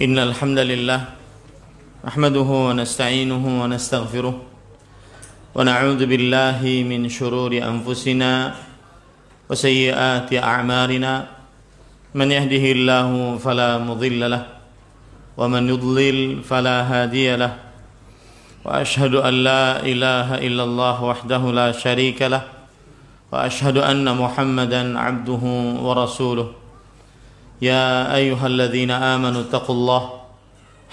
إن الحمد لله نحمده ونستعينه ونستغفره ونعوذ بالله من شرور أنفسنا وسيئات أعمالنا من يهده الله فلا مضل له ومن يضلل فلا هادي له وأشهد أن لا إله إلا الله وحده لا شريك له وأشهد أن محمدا عبده ورسوله يا أيها الذين آمنوا اتقوا الله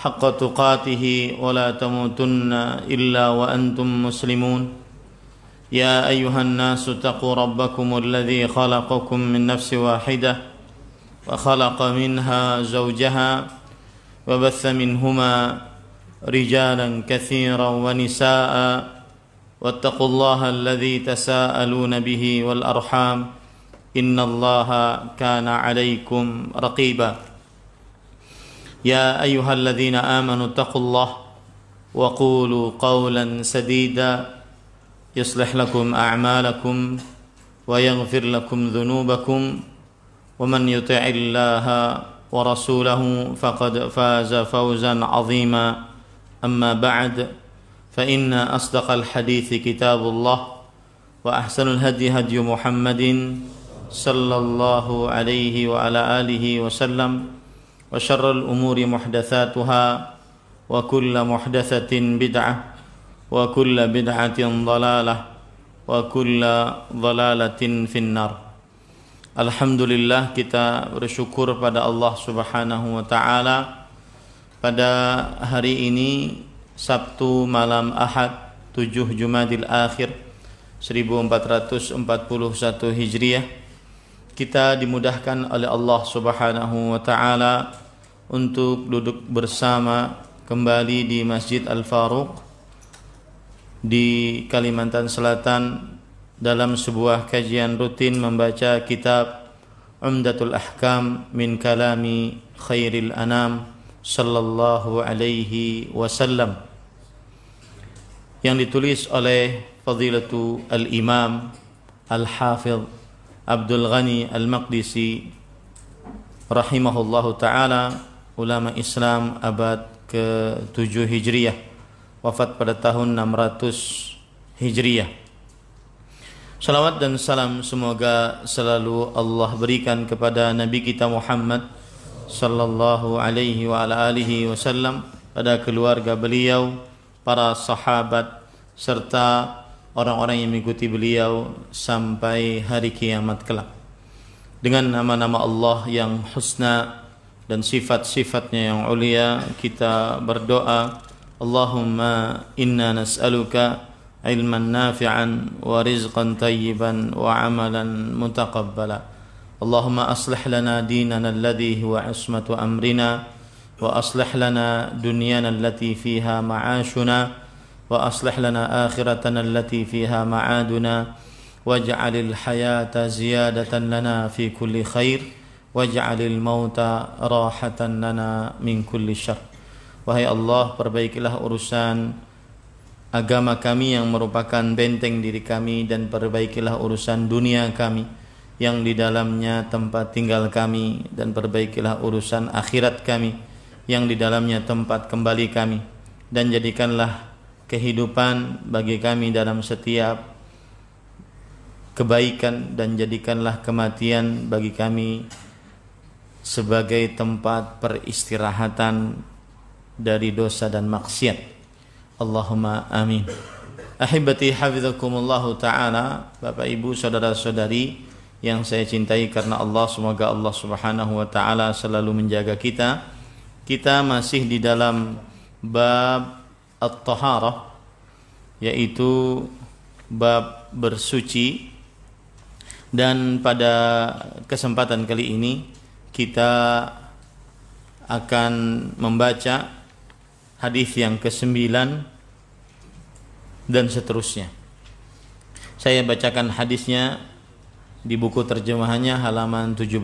حق تقاته ولا تموتن إلا وأنتم مسلمون يا أيها الناس اتقوا ربكم الذي خلقكم من نفس واحدة وخلق منها زوجها وبث منهما رجالا كثيرا ونساء واتقوا الله الذي تساءلون به والأرحام إن الله كان عليكم رقيبا يا أيها الذين آمنوا اتقوا الله وقولوا قولا سديدا يصلح لكم أعمالكم ويغفر لكم ذنوبكم ومن يطع الله ورسوله فقد فاز فوزا عظيما أما بعد فإن أصدق الحديث كتاب الله وأحسن الهدي هدي محمد صلى الله عليه وعلى آله وسلم وشر الأمور محدثاتها وكل محدثة بدعة وكل بدعة ضلالة وكل ضلالة في النار. Alhamdulillah, kita bersyukur pada Allah Subhanahu wa taala pada hari ini Sabtu malam Ahad 7 Jumadil Akhir 1441 Hijriah, kita dimudahkan oleh Allah Subhanahu wa taala untuk duduk bersama kembali di Masjid Al-Faruq di Kalimantan Selatan dalam sebuah kajian rutin membaca kitab Umdatul Ahkam min kalami khairil anam sallallahu alaihi wasallam yang ditulis oleh Fadilatu Al-Imam Al-Hafidh Abdul Ghani Al-Maqdisi rahimahullahu ta'ala, ulama Islam abad ke-7 Hijriyah, wafat pada tahun 600 Hijriyah. Salawat dan salam semoga selalu Allah berikan kepada Nabi kita Muhammad sallallahu alaihi wa ala alihi wasallam, pada keluarga beliau, para sahabat, serta orang-orang yang mengikuti beliau sampai hari kiamat kelak. Dengan nama-nama Allah yang husna dan sifat-sifatnya yang ulia, kita berdoa, Allahumma inna nas'aluka ilman nafi'an wa rizqan tayyiban wa amalan mutaqabbala. Allahumma aslih lana dinana alladhi huwa ismatu amrina wa aslih lana dunyana allati fiha ma'ashuna wa aslih lana akhiratana allati fiha ma'aduna waj'alil hayata ziyadatan lana fi kulli khair waj'alil mauta rahatan lana min kulli syarr. Wahai Allah, perbaikilah urusan agama kami yang merupakan benteng diri kami, dan perbaikilah urusan dunia kami yang di dalamnya tempat tinggal kami, dan perbaikilah urusan akhirat kami yang di dalamnya tempat kembali kami, dan jadikanlah kehidupan bagi kami dalam setiap kebaikan, dan jadikanlah kematian bagi kami sebagai tempat peristirahatan dari dosa dan maksiat. Allahumma amin. Ahibati hafizakumullahu ta'ala, Bapak Ibu, saudara-saudari yang saya cintai karena Allah, semoga Allah Subhanahu wa ta'ala selalu menjaga kita. Kita masih di dalam bab At-Taharah, yaitu bab bersuci, dan pada kesempatan kali ini kita akan membaca hadis yang ke-9 dan seterusnya. Saya bacakan hadisnya di buku terjemahannya halaman 17.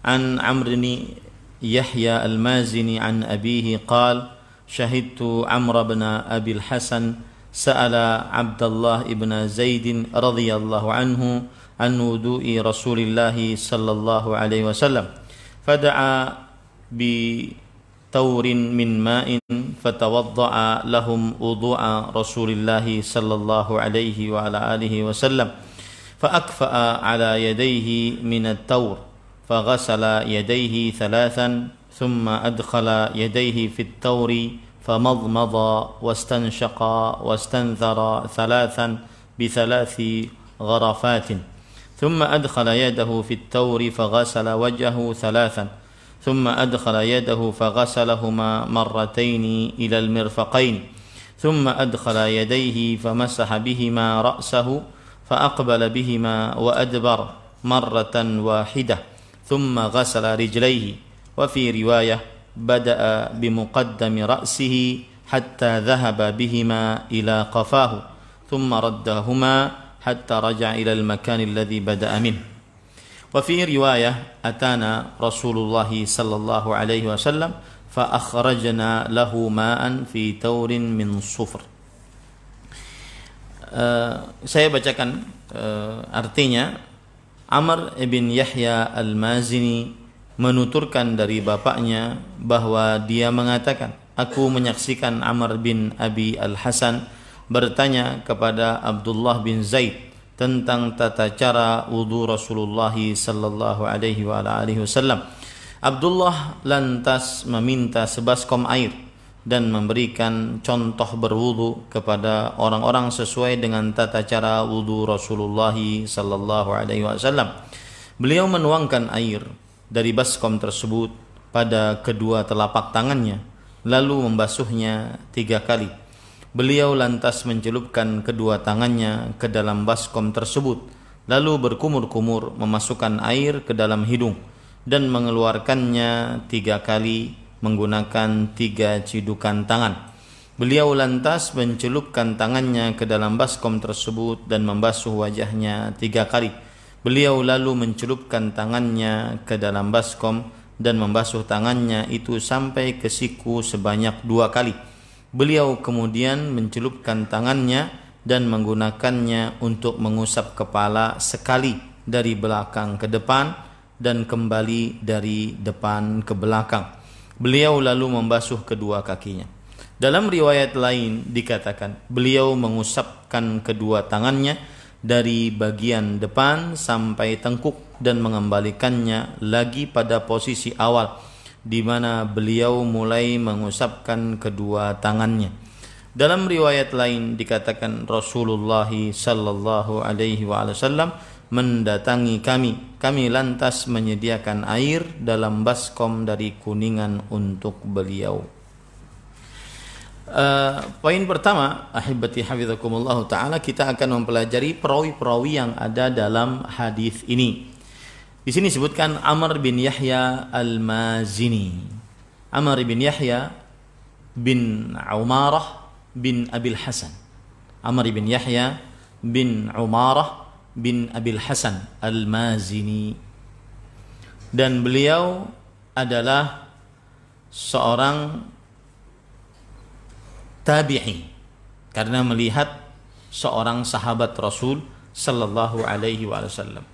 An Amr bin Yahya Al-Mazini an abihi qala syahidtu Amr bin Abi Al-Hasan sa'ala Abdullah ibn Zaid radhiyallahu anhu an wudu'i Rasulillah sallallahu alaihi wasallam fada'a bi تور من ماء فتوضأ لهم وضوء رسول الله صلى الله عليه وعلى آله وسلم فأكفأ على يديه من التور فغسل يديه ثلاثا ثم أدخل يديه في التور فمضمض واستنشق واستنثر ثلاثا بثلاث غرفات ثم أدخل يده في التور فغسل وجهه ثلاثا ثم أدخل يده فغسلهما مرتين إلى المرفقين ثم أدخل يديه فمسح بهما رأسه فأقبل بهما وأدبر مرة واحدة ثم غسل رجليه وفي رواية بدأ بمقدم رأسه حتى ذهب بهما إلى قفاه ثم ردهما حتى رجع إلى المكان الذي بدأ منه وفي رواية أتانا رسول الله صلى الله عليه وسلم فأخرجنا له ماء في تور من صفر. Saya bacakan artinya. Amr ibn Yahya al-Mazini menuturkan dari bapaknya bahwa dia mengatakan, aku menyaksikan Amr bin Abi al-Hasan bertanya kepada Abdullah bin Zaid tentang tata cara wudu Rasulullah sallallahu alaihi wa alihi wasallam. Abdullah lantas meminta sebaskom air dan memberikan contoh berwudu kepada orang-orang sesuai dengan tata cara wudu Rasulullah sallallahu alaihi wasallam. Beliau menuangkan air dari baskom tersebut pada kedua telapak tangannya lalu membasuhnya 3 kali. Beliau lantas mencelupkan kedua tangannya ke dalam baskom tersebut lalu berkumur-kumur memasukkan air ke dalam hidung dan mengeluarkannya 3 kali menggunakan 3 cidukan tangan. Beliau lantas mencelupkan tangannya ke dalam baskom tersebut dan membasuh wajahnya 3 kali. Beliau lalu mencelupkan tangannya ke dalam baskom dan membasuh tangannya itu sampai ke siku sebanyak 2 kali. Beliau kemudian mencelupkan tangannya dan menggunakannya untuk mengusap kepala sekali dari belakang ke depan dan kembali dari depan ke belakang. Beliau lalu membasuh kedua kakinya. Dalam riwayat lain dikatakan, beliau mengusapkan kedua tangannya dari bagian depan sampai tengkuk dan mengembalikannya lagi pada posisi awal di mana beliau mulai mengusapkan kedua tangannya. Dalam riwayat lain dikatakan Rasulullah sallallahu alaihi wasallam mendatangi kami lantas menyediakan air dalam baskom dari kuningan untuk beliau. Poin pertama, ahibati hafizakumullah taala, kita akan mempelajari perawi-perawi yang ada dalam hadis ini. Di sini disebutkan Amr bin Yahya al-Mazini. Amr bin Yahya bin Umarah bin Abil Hasan. Amr bin Yahya bin Umarah bin Abil Hasan al-Mazini, dan beliau adalah seorang tabi'i karena melihat seorang sahabat Rasul sallallahu alaihi wasallam.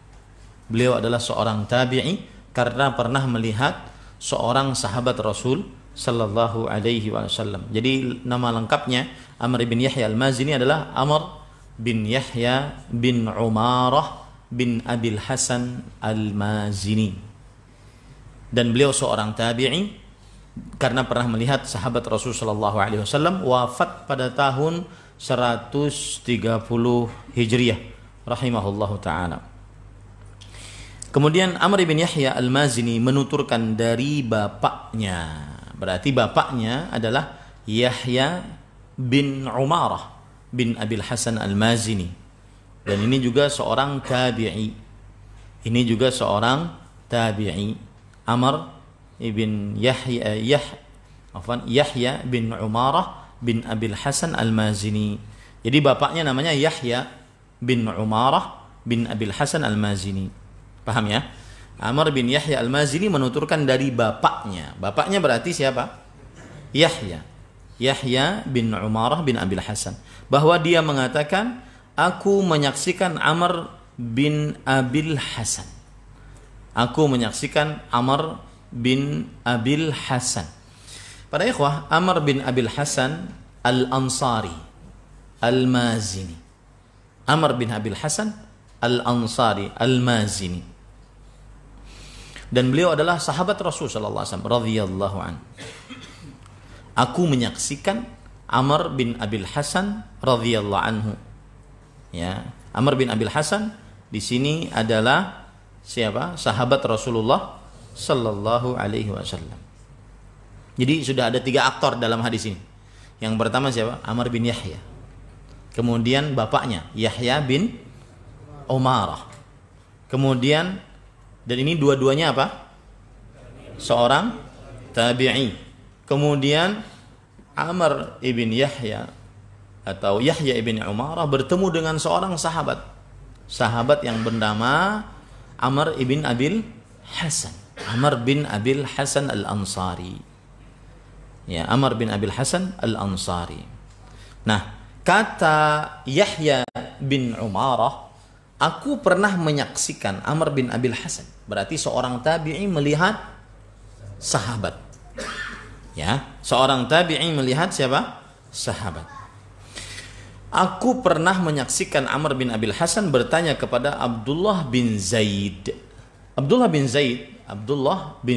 Beliau adalah seorang tabi'i karena pernah melihat seorang sahabat Rasul sallallahu alaihi wasallam. Jadi nama lengkapnya Amr bin Yahya al-Mazini adalah Amr bin Yahya bin Umarah bin Abil Hasan al-Mazini, dan beliau seorang tabi'i karena pernah melihat sahabat Rasul sallallahu alaihi wasallam, wafat pada tahun 130 Hijriah rahimahullahu taala. Kemudian Amr bin Yahya al-Mazini menuturkan dari bapaknya, berarti bapaknya adalah Yahya bin Umarah bin Abil Hasan al-Mazini, dan ini juga seorang tabi'i. Ini juga seorang tabi'i. Amr ibn Yahya bin Umarah bin Abil Hasan al-Mazini. Jadi bapaknya namanya Yahya bin Umarah bin Abil Hasan al-Mazini. Paham ya? Amr bin Yahya al-Mazini menuturkan dari bapaknya. Bapaknya berarti siapa? Yahya bin Umarah bin Abil Hasan, bahwa dia mengatakan, aku menyaksikan Amr bin Abil Hasan. Aku menyaksikan Amr bin Abil Hasan. Para ikhwah, Amr bin Abil Hasan Al-Ansari Al-Mazini. Amr bin Abil Hasan Al-Ansari Al-Mazini. Dan beliau adalah sahabat Rasul sallallahu alaihi wasallam radhiyallahu anhu. Aku menyaksikan Amr bin Abil Hasan radhiyallahu anhu. Ya, Amr bin Abil Hasan di sini adalah siapa? Sahabat Rasulullah sallallahu alaihi wasallam. Jadi sudah ada 3 aktor dalam hadis ini. Yang pertama siapa? Amr bin Yahya. Kemudian bapaknya Yahya bin Umarah. Kemudian, dan ini dua-duanya apa? Seorang tabi'i. Kemudian Amr ibn Yahya atau Yahya ibn Umarah bertemu dengan seorang sahabat. Sahabat yang bernama Amr ibn Abil Hasan. Amr bin Abil Hasan Al-Ansari. Ya, Amr bin Abil Hasan Al-Ansari. Nah, kata Yahya bin Umarah, aku pernah menyaksikan Amr bin Abil Hasan. Berarti seorang tabi'i melihat sahabat. Ya, seorang tabi'i melihat siapa? Sahabat. Aku pernah menyaksikan Amr bin Abil Hasan bertanya kepada Abdullah bin Zaid. Abdullah bin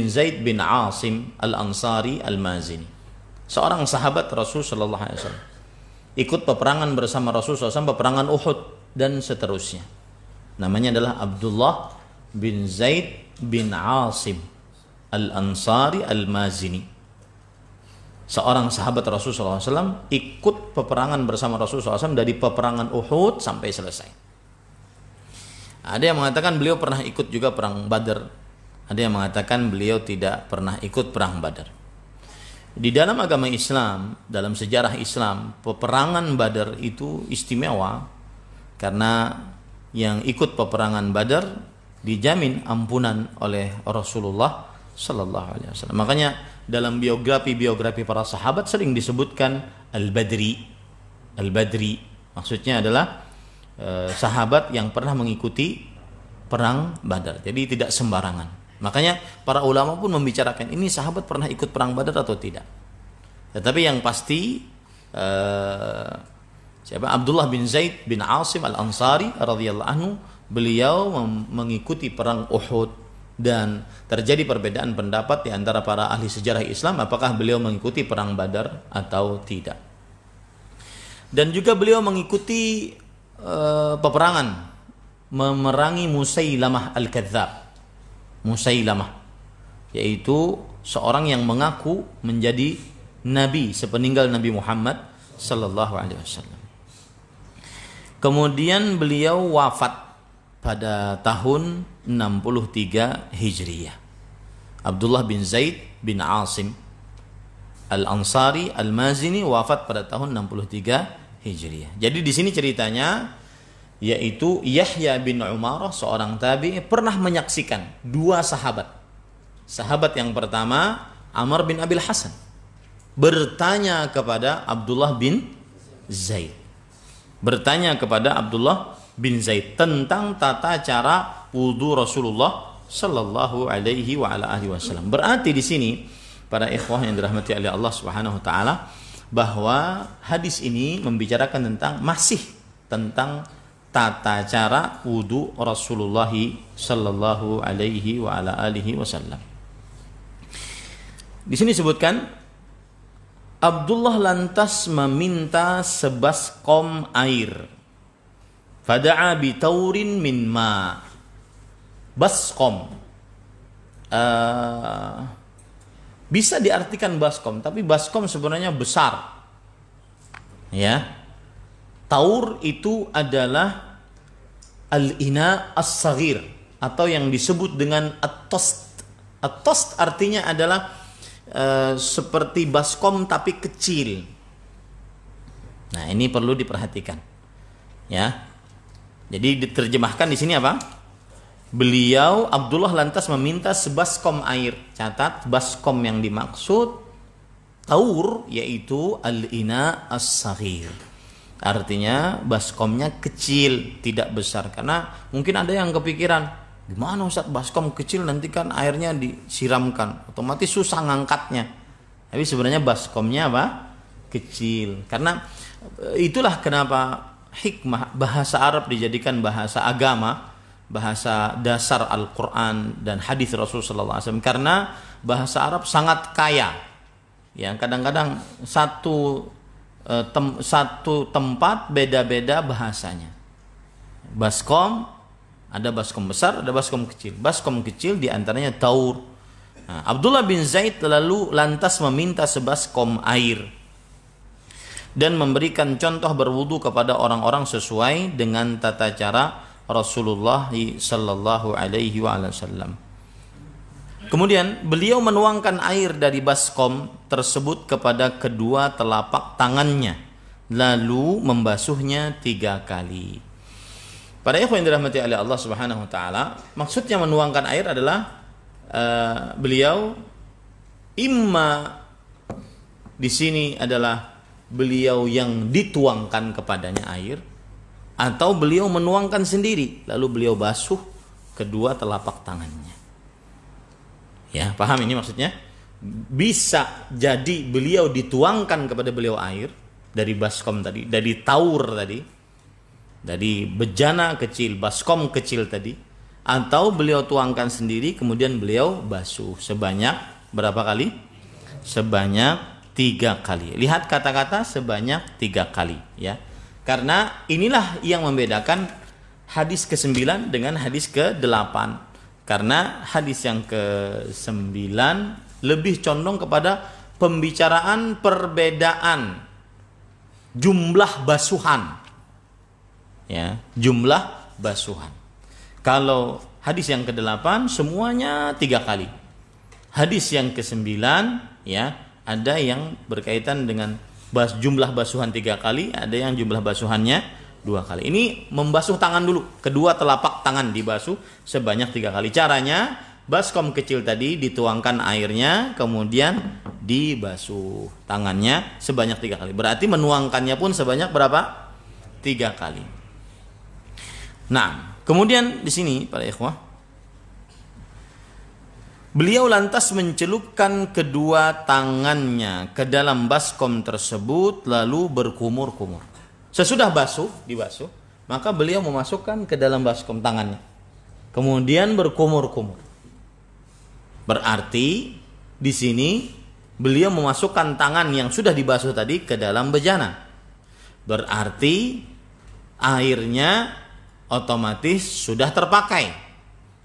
Zaid bin Asim Al-Ansari Al-Mazini. Seorang sahabat Rasul sallallahu alaihi wasallam. Ikut peperangan bersama Rasul SAW, peperangan Uhud dan seterusnya. Namanya adalah Abdullah bin Zaid bin Asim Al-Ansari Al-Mazini. Seorang sahabat Rasulullah SAW ikut peperangan bersama Rasulullah SAW dari peperangan Uhud sampai selesai. Ada yang mengatakan beliau pernah ikut juga perang Badar. Ada yang mengatakan beliau tidak pernah ikut perang Badar. Di dalam agama Islam, dalam sejarah Islam, peperangan Badar itu istimewa karena yang ikut peperangan Badar dijamin ampunan oleh Rasulullah sallallahu alaihi wasallam. Makanya dalam biografi para sahabat sering disebutkan Al-Badri. Al-Badri maksudnya adalah sahabat yang pernah mengikuti perang Badar. Jadi tidak sembarangan. Makanya para ulama pun membicarakan ini sahabat pernah ikut perang Badar atau tidak. Tetapi yang pasti siapa? Abdullah bin Zaid bin Asim Al-Ansari radhiyallahu anhu, beliau mengikuti perang Uhud. Dan terjadi perbedaan pendapat di antara para ahli sejarah Islam apakah beliau mengikuti perang Badar atau tidak. Dan juga beliau mengikuti peperangan memerangi Musailamah Al-Kadzab. Musailamah yaitu seorang yang mengaku menjadi nabi sepeninggal Nabi Muhammad sallallahu alaihi wasallam. Kemudian beliau wafat pada tahun 63 Hijriyah. Abdullah bin Zaid bin Asim Al-Ansari Al-Mazini wafat pada tahun 63 Hijriyah. Jadi di sini ceritanya yaitu Yahya bin Umarah seorang tabi'i pernah menyaksikan 2 sahabat. Sahabat yang pertama Amr bin Abil Hasan bertanya kepada Abdullah bin Zaid. Bertanya kepada Abdullah bin Zaid tentang tata cara wudu Rasulullah sallallahu alaihi wa ala alihi wasallam. Berarti di sini para ikhwah yang dirahmati oleh Allah Subhanahu wa taala bahwa hadis ini membicarakan tentang tata cara wudu Rasulullah sallallahu alaihi wa ala alihi wasallam. Di sini disebutkan Abdullah lantas meminta sebaskom air. Fada'a bi taurin min ma. Baskom bisa diartikan baskom, tapi baskom sebenarnya besar. Ya. Taur itu adalah al-ina as-saghir atau yang disebut dengan at-tost. At-tost artinya adalah seperti baskom tapi kecil. Nah, ini perlu diperhatikan. Ya. Jadi diterjemahkan di sini apa? Beliau Abdullah lantas meminta sebaskom air. Catat, baskom yang dimaksud taur yaitu al-ina as-saghir. Artinya baskomnya kecil, tidak besar. Karena mungkin ada yang kepikiran, gimana Ustaz baskom kecil nanti kan airnya disiramkan, otomatis susah ngangkatnya. Tapi sebenarnya baskomnya apa? Kecil. Karena itulah kenapa hikmah bahasa Arab dijadikan bahasa agama, bahasa dasar Al-Quran dan hadis Rasulullah SAW. Karena bahasa Arab sangat kaya. Ya, kadang-kadang satu tempat beda-beda bahasanya. Baskom, ada baskom besar, ada baskom kecil. Baskom kecil diantaranya taur. Nah, Abdullah bin Zaid lalu lantas meminta sebaskom air dan memberikan contoh berwudu kepada orang-orang sesuai dengan tata cara Rasulullah sallallahu alaihi wasallam. Kemudian beliau menuangkan air dari baskom tersebut kepada kedua telapak tangannya, lalu membasuhnya 3 kali. Para ikhwan yang dirahmati oleh Allah Subhanahu wa taala, maksudnya menuangkan air adalah beliau imma di sini adalah beliau yang dituangkan kepadanya air, atau beliau menuangkan sendiri lalu beliau basuh kedua telapak tangannya. Ya, paham ini maksudnya? Bisa jadi beliau dituangkan kepada beliau air dari baskom tadi, dari taur tadi, dari bejana kecil, baskom kecil tadi, atau beliau tuangkan sendiri kemudian beliau basuh sebanyak berapa kali? Sebanyak 3 kali. Lihat kata-kata sebanyak 3 kali, ya. Karena inilah yang membedakan hadis ke-9 dengan hadis ke-8. Karena hadis yang ke-9 lebih condong kepada pembicaraan perbedaan jumlah basuhan. Ya, jumlah basuhan. Kalau hadis yang ke-8 semuanya 3 kali. Hadis yang ke-9 ya, ada yang berkaitan dengan jumlah basuhan 3 kali, ada yang jumlah basuhannya 2 kali. Ini membasuh tangan dulu, kedua telapak tangan dibasuh sebanyak 3 kali. Caranya baskom kecil tadi dituangkan airnya, kemudian dibasuh tangannya sebanyak 3 kali. Berarti menuangkannya pun sebanyak berapa? 3 kali. Nah, kemudian di sini para ikhwah, beliau lantas mencelupkan kedua tangannya ke dalam baskom tersebut lalu berkumur-kumur. Sesudah dibasuh, maka beliau memasukkan ke dalam baskom tangannya. Kemudian berkumur-kumur. Berarti di sini beliau memasukkan tangan yang sudah dibasuh tadi ke dalam bejana. Berarti airnya otomatis sudah terpakai.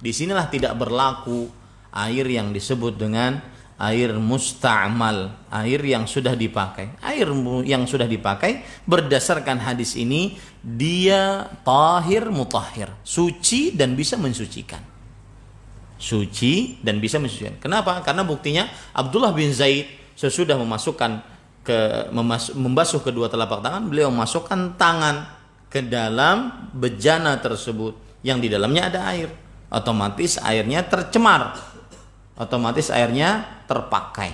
Disinilah tidak berlaku air yang disebut dengan air musta'mal, air yang sudah dipakai. Air yang sudah dipakai berdasarkan hadis ini dia tahir mutahhir, suci dan bisa mensucikan. Suci dan bisa mensucikan. Kenapa? Karena buktinya Abdullah bin Zaid sesudah membasuh kedua telapak tangan, beliau memasukkan tangan ke dalam bejana tersebut yang di dalamnya ada air. Otomatis airnya tercemar, otomatis airnya terpakai,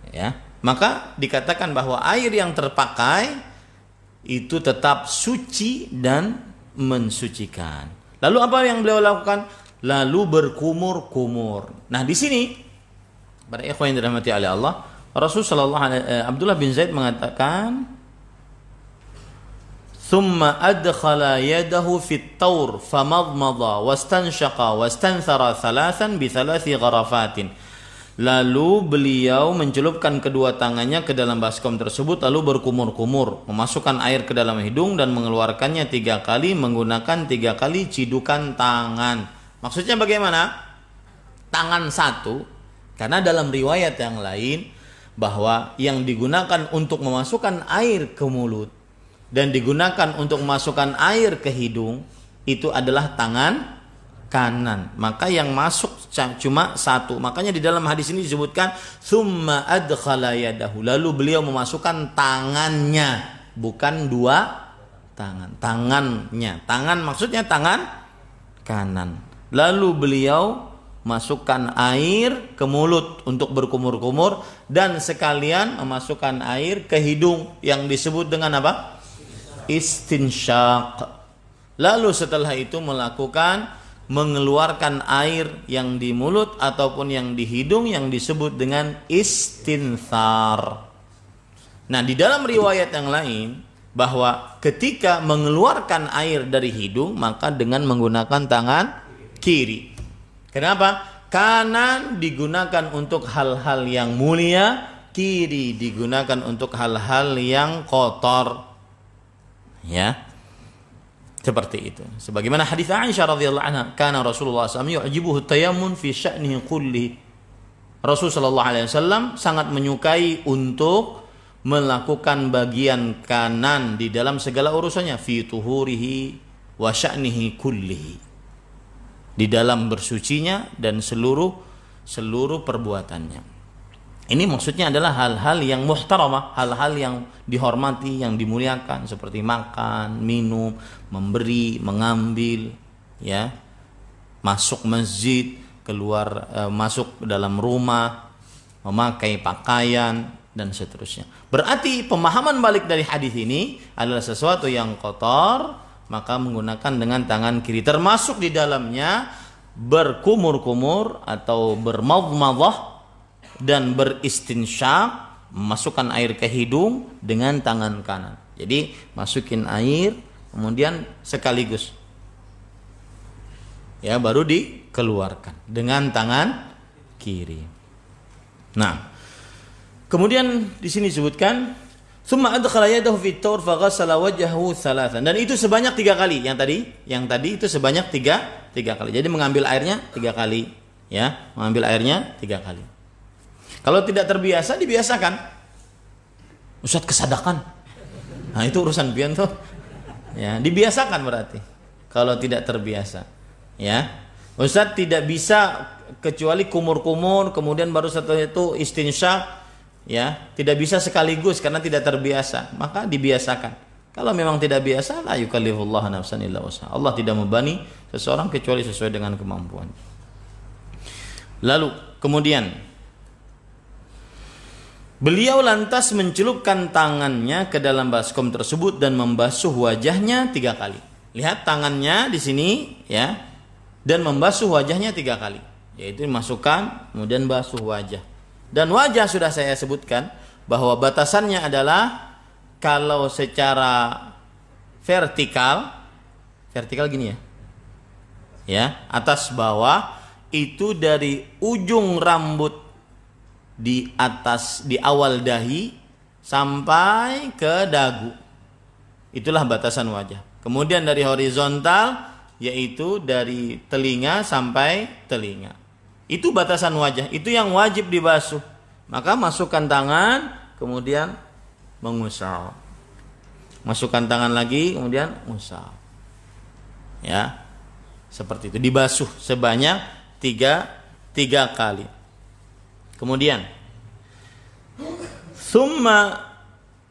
ya. Maka dikatakan bahwa air yang terpakai itu tetap suci dan mensucikan. Lalu apa yang beliau lakukan? Lalu berkumur-kumur. Nah, di sini para ikhwan yang dirahmati oleh Allah, Abdullah bin Zaid mengatakan, "Thumma adkhala yadahu fit taur famadmada wastanshaqa wastanthara thalathan bi thalathi gharafatin." Lalu beliau mencelupkan kedua tangannya ke dalam baskom tersebut lalu berkumur-kumur, memasukkan air ke dalam hidung dan mengeluarkannya 3 kali menggunakan 3 kali cidukan tangan. Maksudnya bagaimana? Tangan satu, karena dalam riwayat yang lain bahwa yang digunakan untuk memasukkan air ke mulut dan digunakan untuk memasukkan air ke hidung itu adalah tangan kanan. Maka yang masuk cuma satu. Makanya di dalam hadis ini disebutkan tsumma adkhala yadahu. Lalu beliau memasukkan tangannya, bukan 2 tangan. Tangannya. Tangan maksudnya tangan kanan. Lalu beliau masukkan air ke mulut untuk berkumur-kumur dan sekalian memasukkan air ke hidung yang disebut dengan apa? Istinsyaq. Lalu setelah itu melakukan mengeluarkan air yang di mulut ataupun yang di hidung yang disebut dengan istinthar. Nah, di dalam riwayat yang lain bahwa ketika mengeluarkan air dari hidung maka dengan menggunakan tangan kiri. Kenapa? Kanan digunakan untuk hal-hal yang mulia, kiri digunakan untuk hal-hal yang kotor. Ya. Seperti itu. Sebagaimana hadis Aisyah radhiyallahu anha, kana Rasulullah SAW yu'jibuhu tayammun fi sya'nihi kulli. Rasul sallallahu alaihi wasallam sangat menyukai untuk melakukan bagian kanan di dalam segala urusannya, fi tuhurihi wa sya'nihi kullihi. Di dalam bersucinya dan seluruh perbuatannya. Ini maksudnya adalah hal-hal yang muhtaramah, hal-hal yang dihormati, yang dimuliakan seperti makan, minum, memberi, mengambil, ya, masuk masjid, keluar, masuk dalam rumah, memakai pakaian dan seterusnya. Berarti pemahaman balik dari hadis ini adalah sesuatu yang kotor, maka menggunakan dengan tangan kiri, termasuk di dalamnya berkumur-kumur atau bermadmadah dan beristinsyak, memasukkan air ke hidung dengan tangan kanan. Jadi masukin air kemudian sekaligus, ya, baru dikeluarkan dengan tangan kiri. Nah, kemudian di sini disebutkan summa adkhala yadahu fit taur faghassala wajhahu thalathan, dan itu sebanyak 3 kali. Yang tadi itu sebanyak tiga kali. Jadi mengambil airnya 3 kali, ya, mengambil airnya 3 kali. Kalau tidak terbiasa, dibiasakan. Ustadz kesadakan. Nah, itu urusan pian tuh. Ya, dibiasakan berarti. Kalau tidak terbiasa, ya. Ustadz tidak bisa kecuali kumur-kumur, kemudian baru setelah itu istinsyak, ya. Tidak bisa sekaligus karena tidak terbiasa. Maka dibiasakan. Kalau memang tidak biasa, la yukallifullahu nafsan illa wus'aha. Allah tidak membebani seseorang kecuali sesuai dengan kemampuan. Lalu kemudian beliau lantas mencelupkan tangannya ke dalam baskom tersebut dan membasuh wajahnya 3 kali. Lihat tangannya di sini, ya, dan membasuh wajahnya 3 kali. Yaitu masukkan, kemudian basuh wajah. Dan wajah sudah saya sebutkan bahwa batasannya adalah kalau secara vertikal gini ya, ya, atas bawah itu dari ujung rambut di atas, di awal dahi sampai ke dagu. Itulah batasan wajah. Kemudian dari horizontal yaitu dari telinga sampai telinga. Itu batasan wajah. Itu yang wajib dibasuh. Maka masukkan tangan kemudian mengusap. Masukkan tangan lagi kemudian usap. Ya. Seperti itu, dibasuh sebanyak 3 kali. Kemudian thumma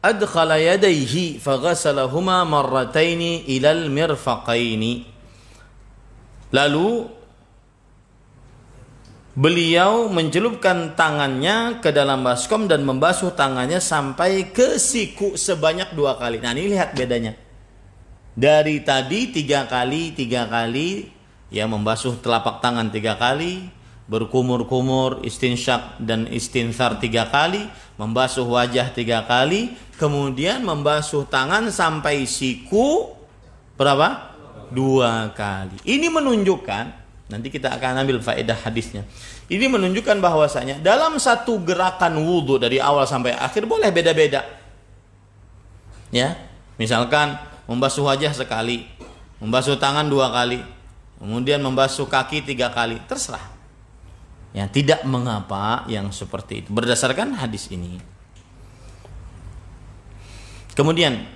adkhala yadayhi faghasalahuma marrataini ilal mirfaqaini. Lalu beliau mencelupkan tangannya ke dalam baskom dan membasuh tangannya sampai ke siku sebanyak 2 kali. Nah, ini lihat bedanya. Dari tadi 3 kali, ya, membasuh telapak tangan 3 kali, berkumur-kumur, istinsyak dan istinthar 3 kali, membasuh wajah 3 kali, kemudian membasuh tangan sampai siku berapa? 2 kali. Ini menunjukkan, nanti kita akan ambil faedah hadisnya. Ini menunjukkan bahwasanya dalam satu gerakan wudhu dari awal sampai akhir boleh beda-beda. Ya, misalkan membasuh wajah sekali, membasuh tangan 2 kali, kemudian membasuh kaki 3 kali, terserah. Ya, tidak mengapa yang seperti itu berdasarkan hadis ini. Kemudian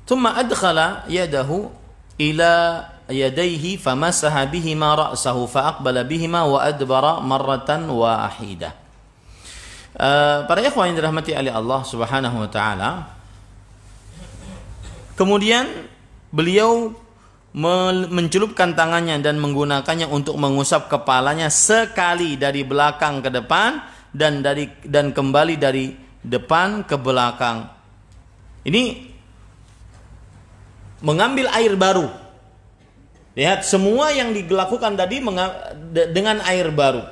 thumma adkhala yadahu ila yadayhi famasaha bihima ra'sahu faaqbala bihima wa adbara marratan wahidah. Para ikhwan yang dirahmati oleh Allah Subhanahu wa taala, kemudian beliau mencelupkan tangannya dan menggunakannya untuk mengusap kepalanya sekali dari belakang ke depan dan kembali dari depan ke belakang. Ini mengambil air baru. Lihat semua yang dilakukan tadi dengan air baru.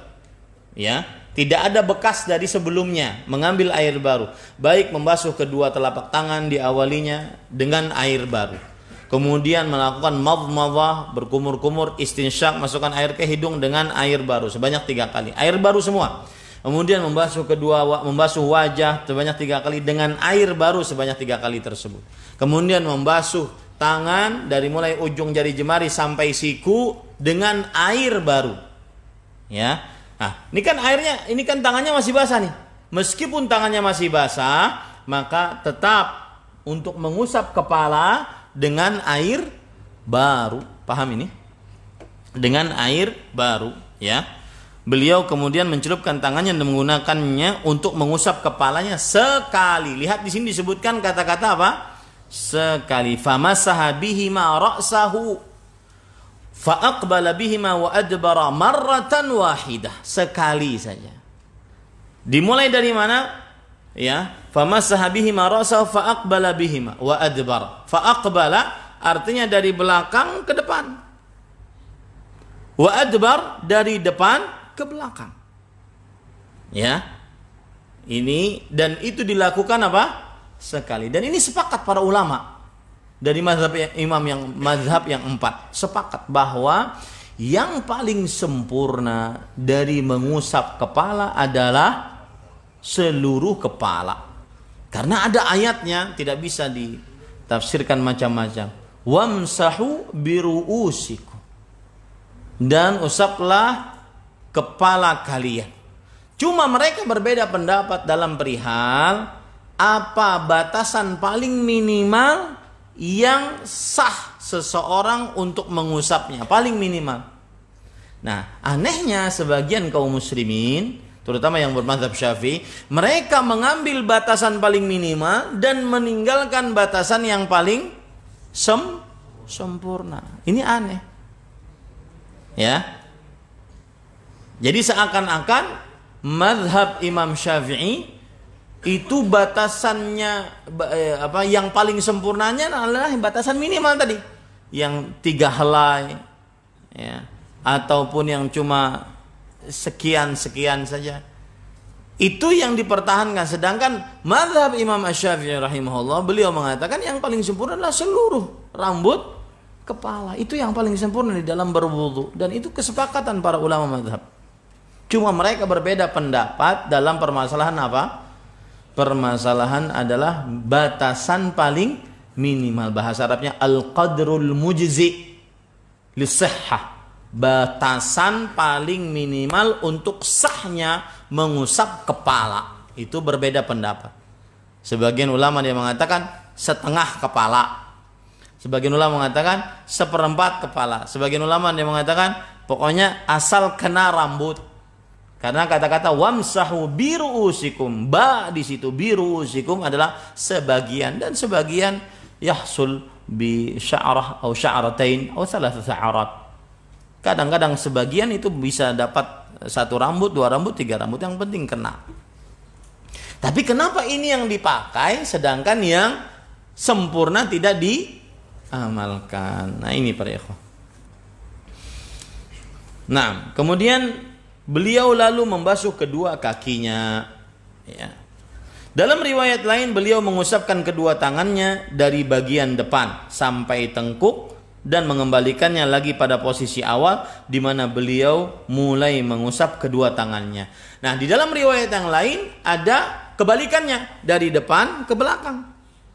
Ya, tidak ada bekas dari sebelumnya mengambil air baru. Baik membasuh kedua telapak tangan diawalinya dengan air baru. Kemudian melakukan madmadah, berkumur-kumur, istinsyak, masukkan air ke hidung dengan air baru sebanyak 3 kali. Air baru semua. Kemudian membasuh wajah sebanyak 3 kali dengan air baru sebanyak 3 kali tersebut. Kemudian membasuh tangan dari mulai ujung jari jemari sampai siku dengan air baru. Ya. Nah, ini kan tangannya masih basah nih. Meskipun tangannya masih basah, maka tetap untuk mengusap kepala dengan air baru. Paham ini? Dengan air baru, ya. Beliau kemudian mencelupkan tangannya dan menggunakannya untuk mengusap kepalanya sekali. Lihat di sini disebutkan kata-kata apa? Sekali. Famasaha bihima ra'sahu fa'aqbala bihima wa adbara marratan wahidah. Sekali saja. Dimulai dari mana? Ya, famasaha bihima ra'sahu fa'aqbala bihima wa adbara. Fa'aqbala artinya dari belakang ke depan. Wa adbar dari depan ke belakang. Ya. Ini dan itu dilakukan apa? Sekali. Dan ini sepakat para ulama dari mazhab yang 4 sepakat bahwa yang paling sempurna dari mengusap kepala adalah seluruh kepala. Karena ada ayatnya, tidak bisa ditafsirkan macam-macam. Wamsahu biru'usikum. Dan usaplah kepala kalian. Cuma mereka berbeda pendapat dalam perihal apa batasan paling minimal yang sah seseorang untuk mengusapnya, paling minimal. Nah, anehnya sebagian kaum muslimin, terutama yang bermadzhab Syafi'i, mereka mengambil batasan paling minimal dan meninggalkan batasan yang paling sempurna. Ini aneh. Ya. Jadi seakan-akan mazhab Imam Syafi'i itu batasannya yang paling sempurnanya adalah batasan minimal tadi, yang 3 helai, ya, ataupun yang cuma sekian saja. Itu yang dipertahankan. Sedangkan mazhab Imam Asy-Syafi'i rahimahullah, beliau mengatakan yang paling sempurna adalah seluruh rambut kepala. Itu yang paling sempurna di dalam berwudu, dan itu kesepakatan para ulama mazhab. Cuma mereka berbeda pendapat dalam permasalahan apa? Permasalahan adalah batasan paling minimal. Bahasa Arabnya al-qadrul mujzi lisihhah. Batasan paling minimal untuk sahnya mengusap kepala. Itu berbeda pendapat. Sebagian ulama dia mengatakan setengah kepala. Sebagian ulama mengatakan seperempat kepala. Sebagian ulama dia mengatakan pokoknya asal kena rambut. Karena kata-kata wamsahu biru'usikum, ba di situ biru'usikum adalah sebagian, dan sebagian yahsul bi sya'rah atau sya'ratain atau thalath sya'rat. Kadang-kadang sebagian itu bisa dapat 1 rambut, 2 rambut, 3 rambut, yang penting kena. Tapi kenapa ini yang dipakai sedangkan yang sempurna tidak diamalkan? Nah, ini para ikhwah. Nah, kemudian beliau lalu membasuh kedua kakinya. Ya. Dalam riwayat lain beliau mengusapkan kedua tangannya dari bagian depan sampai tengkuk dan mengembalikannya lagi pada posisi awal di mana beliau mulai mengusap kedua tangannya. Nah, di dalam riwayat yang lain ada kebalikannya, dari depan ke belakang.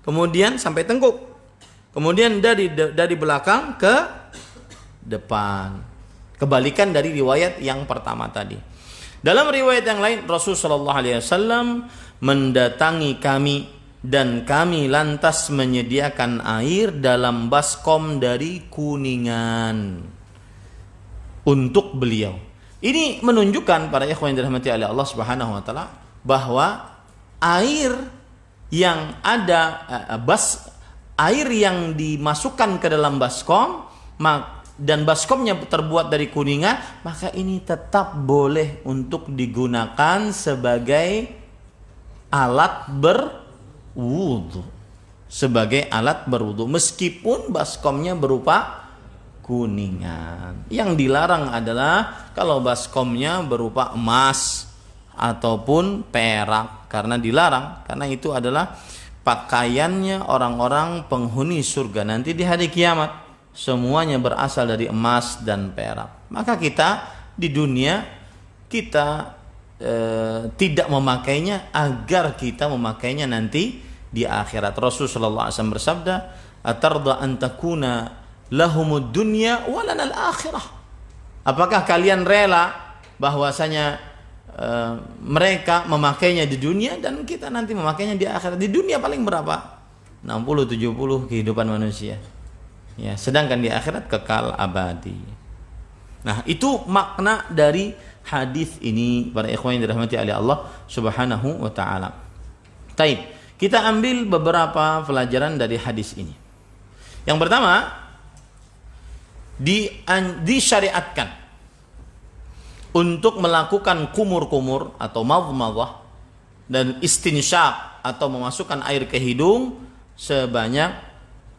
Kemudian sampai tengkuk. Kemudian dari belakang ke depan. Kebalikan dari riwayat yang pertama tadi. Dalam riwayat yang lain, Rasulullah SAW mendatangi kami dan kami lantas menyediakan air dalam baskom dari Kuningan untuk beliau. Ini menunjukkan para ikhwan yang dirahmati oleh Allah Subhanahu wa taala bahwa air yang ada air yang dimasukkan ke dalam baskom dan baskomnya terbuat dari kuningan, maka ini tetap boleh untuk digunakan sebagai alat berwudu. Sebagai alat berwudu meskipun baskomnya berupa kuningan. Yang dilarang adalah kalau baskomnya berupa emas ataupun perak, karena dilarang, karena itu adalah pakaiannya orang-orang penghuni surga nanti di hari kiamat. Semuanya berasal dari emas dan perak. Maka kita di dunia kita tidak memakainya agar kita memakainya nanti di akhirat. Rasulullah SAW bersabda, "Atarda an takuna lahumud dunya wa lana al-akhirah." Apakah kalian rela bahwasanya mereka memakainya di dunia dan kita nanti memakainya di akhirat? Di dunia paling berapa? 60-70 kehidupan manusia. Ya, sedangkan di akhirat kekal abadi. Nah, itu makna dari hadis ini para ikhwan yang dirahmati oleh Allah Subhanahu wa taala. Baik, kita ambil beberapa pelajaran dari hadis ini. Yang pertama, disyariatkan untuk melakukan kumur-kumur atau madmadah dan istinsyaq atau memasukkan air ke hidung sebanyak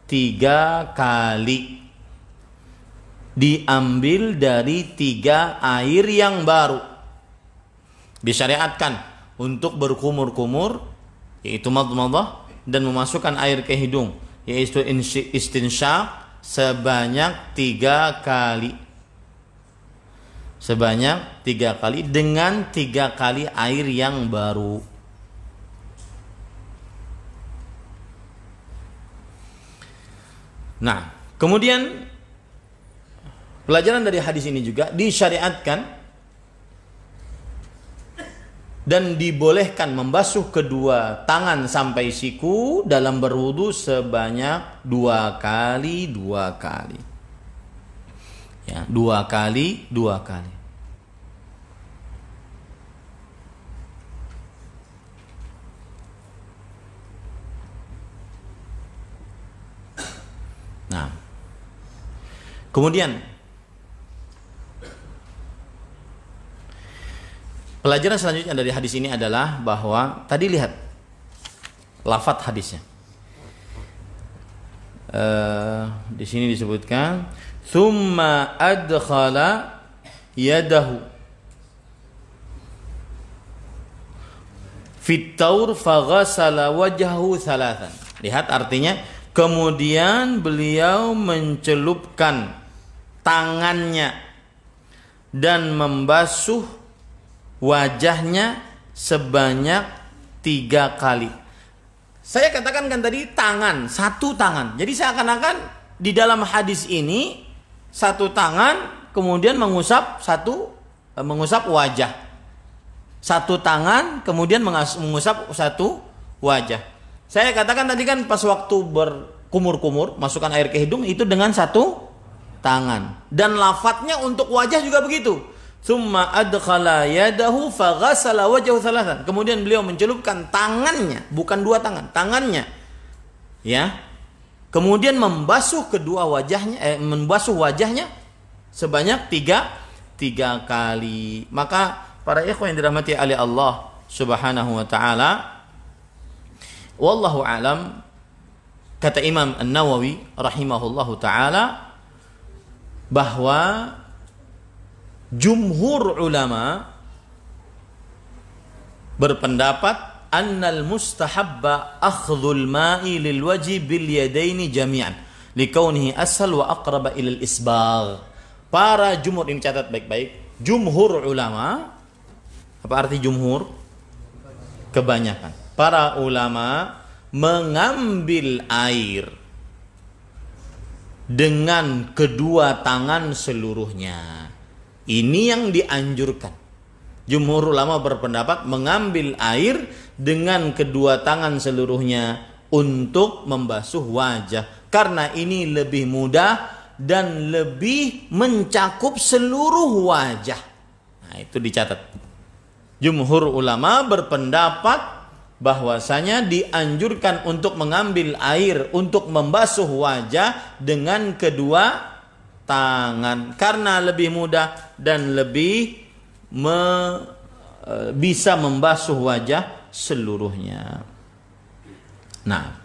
3 kali. Diambil dari 3 air yang baru. Disyariatkan untuk berkumur-kumur, yaitu madmadah, dan memasukkan air ke hidung, yaitu istinsyaq sebanyak 3 kali. Sebanyak 3 kali dengan 3 kali air yang baru. Nah, kemudian pelajaran dari hadis ini juga disyariatkan dan dibolehkan membasuh kedua tangan sampai siku dalam berwudu sebanyak 2 kali. Ya, 2 kali. Nah, kemudian pelajaran selanjutnya dari hadis ini adalah bahwa tadi lihat lafadz hadisnya. Di sini disebutkan thumma adkhala yadahu fit taur faghasala wajhahu thalathan. Lihat artinya, kemudian beliau mencelupkan tangannya dan membasuh wajahnya sebanyak 3 kali. Saya katakan kan tadi tangan, 1 tangan. Jadi seakan-akan di dalam hadis ini 1 tangan kemudian mengusap wajah. 1 tangan kemudian mengusap 1 wajah. Saya katakan tadi kan pas waktu berkumur-kumur masukkan air ke hidung itu dengan 1 tangan. Dan lafadznya untuk wajah juga begitu. Tsumma adkhala yadahu faghasala wajhahu thalathan. Kemudian beliau mencelupkan tangannya, bukan 2 tangan, tangannya. Ya. Kemudian membasuh membasuh wajahnya sebanyak 3 kali. Maka para ikhwan yang dirahmati oleh Allah Subhanahu wa taala, wallahu alam, kata Imam An-Nawawi rahimahullahu taala bahwa jumhur ulama berpendapat annal mustahabba akhdhul ma'i lil wajhi bil yadaini jami'an likaunihi ashal wa aqraba ila al isbagh. Para jumhur, ini catat baik-baik, jumhur ulama, apa arti jumhur? Kebanyakan. Para ulama mengambil air dengan kedua tangan seluruhnya. Ini yang dianjurkan. Jumhur ulama berpendapat mengambil air dengan kedua tangan seluruhnya untuk membasuh wajah, karena ini lebih mudah dan lebih mencakup seluruh wajah. Nah, itu dicatat. Jumhur ulama berpendapat bahwasanya dianjurkan untuk mengambil air untuk membasuh wajah dengan kedua tangan, karena lebih mudah dan lebih bisa membasuh wajah seluruhnya. Nah,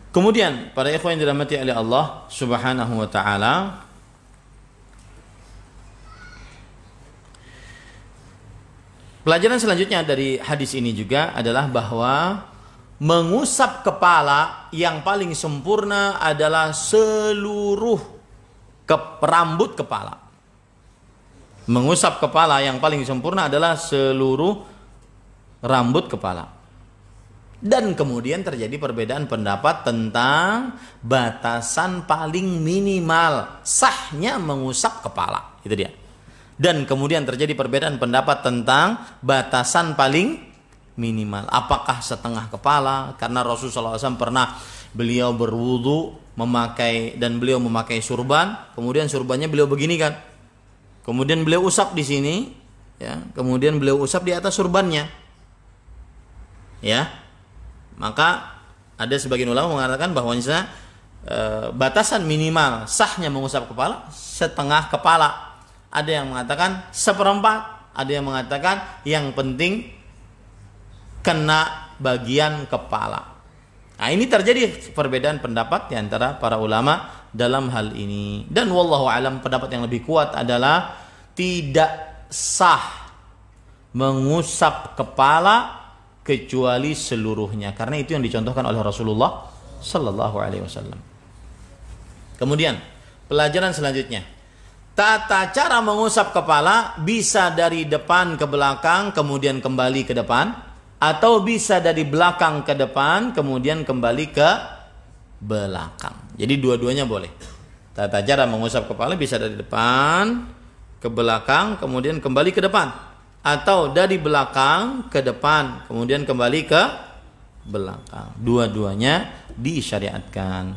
Kemudian para ikhwan yang dirahmati oleh Allah Subhanahu wa taala, pelajaran selanjutnya dari hadis ini juga adalah bahwa mengusap kepala yang paling sempurna adalah seluruh rambut kepala. Mengusap kepala yang paling sempurna adalah seluruh rambut kepala. Dan kemudian terjadi perbedaan pendapat tentang batasan paling minimal sahnya mengusap kepala. Itu dia. Dan kemudian terjadi perbedaan pendapat tentang batasan paling minimal. Apakah setengah kepala? Karena Rasulullah SAW pernah beliau berwudu dan beliau memakai surban. Kemudian surbannya beliau begini kan. Kemudian beliau usap di sini. Ya. Kemudian beliau usap di atas surbannya. Ya. Maka ada sebagian ulama mengatakan bahwa batasan minimal sahnya mengusap kepala setengah kepala. Ada yang mengatakan seperempat, ada yang mengatakan yang penting kena bagian kepala. Nah, ini terjadi perbedaan pendapat di antara para ulama dalam hal ini. Dan wallahu alam, pendapat yang lebih kuat adalah tidak sah mengusap kepala kecuali seluruhnya, karena itu yang dicontohkan oleh Rasulullah sallallahu alaihi wasallam. Kemudian pelajaran selanjutnya, tata cara mengusap kepala bisa dari depan ke belakang kemudian kembali ke depan, atau bisa dari belakang ke depan kemudian kembali ke belakang. Jadi dua-duanya boleh. Tata cara mengusap kepala bisa dari depan ke belakang kemudian kembali ke depan, atau dari belakang ke depan kemudian kembali ke belakang. Dua-duanya disyariatkan.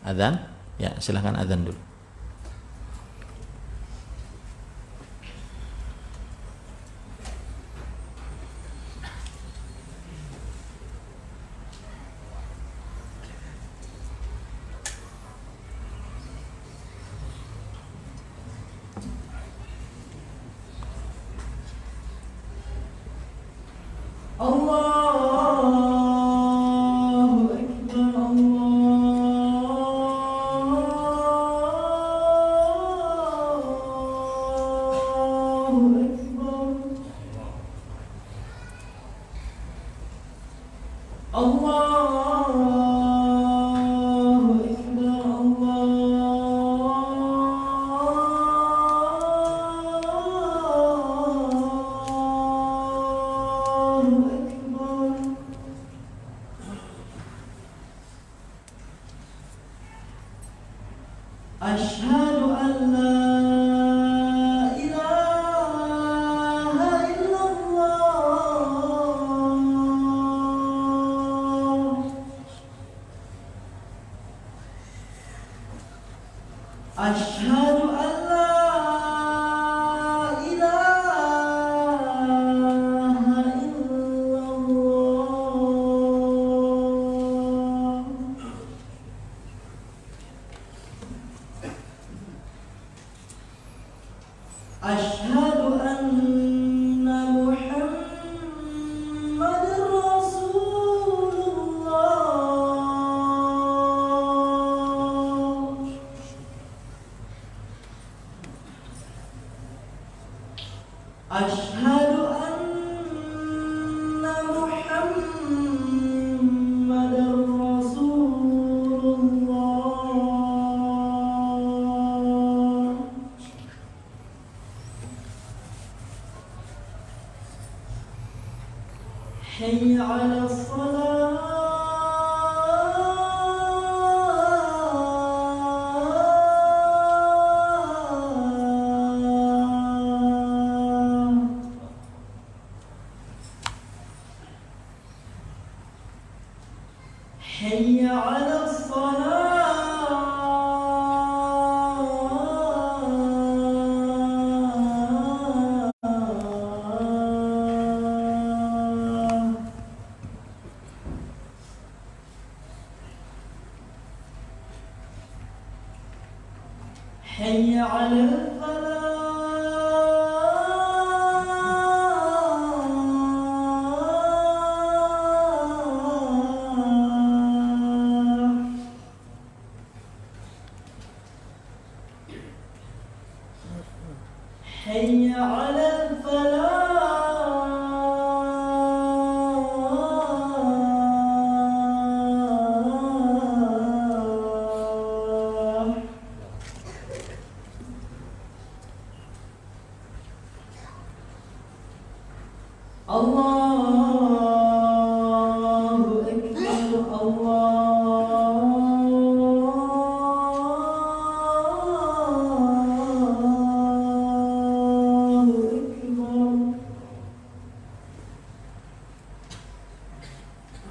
Adzan? Ya, silahkan adzan dulu. Asyhadu an la ilaha illallah. Asyhadu an la ilaha illallah. Asyhadu anna Muhammadar Rasulullah. Asyhadu anna Muhammadar Rasulullah. Hayya 'alas salah. Hayya 'alas salah. Hayya 'alal falah. حي على الفلاح. الله أكبر الله أكبر.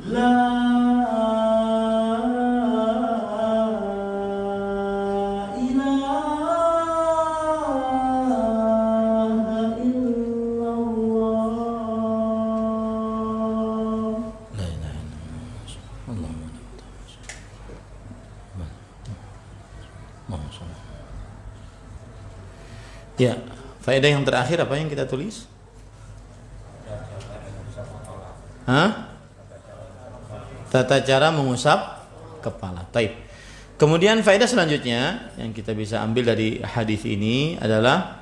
لا إله إلا الله. La ilaha illallah. Allahumma Ya, faedah yang terakhir apa yang kita tulis? Hah? Tata cara mengusap kepala. Taib. Kemudian faedah selanjutnya yang kita bisa ambil dari hadis ini adalah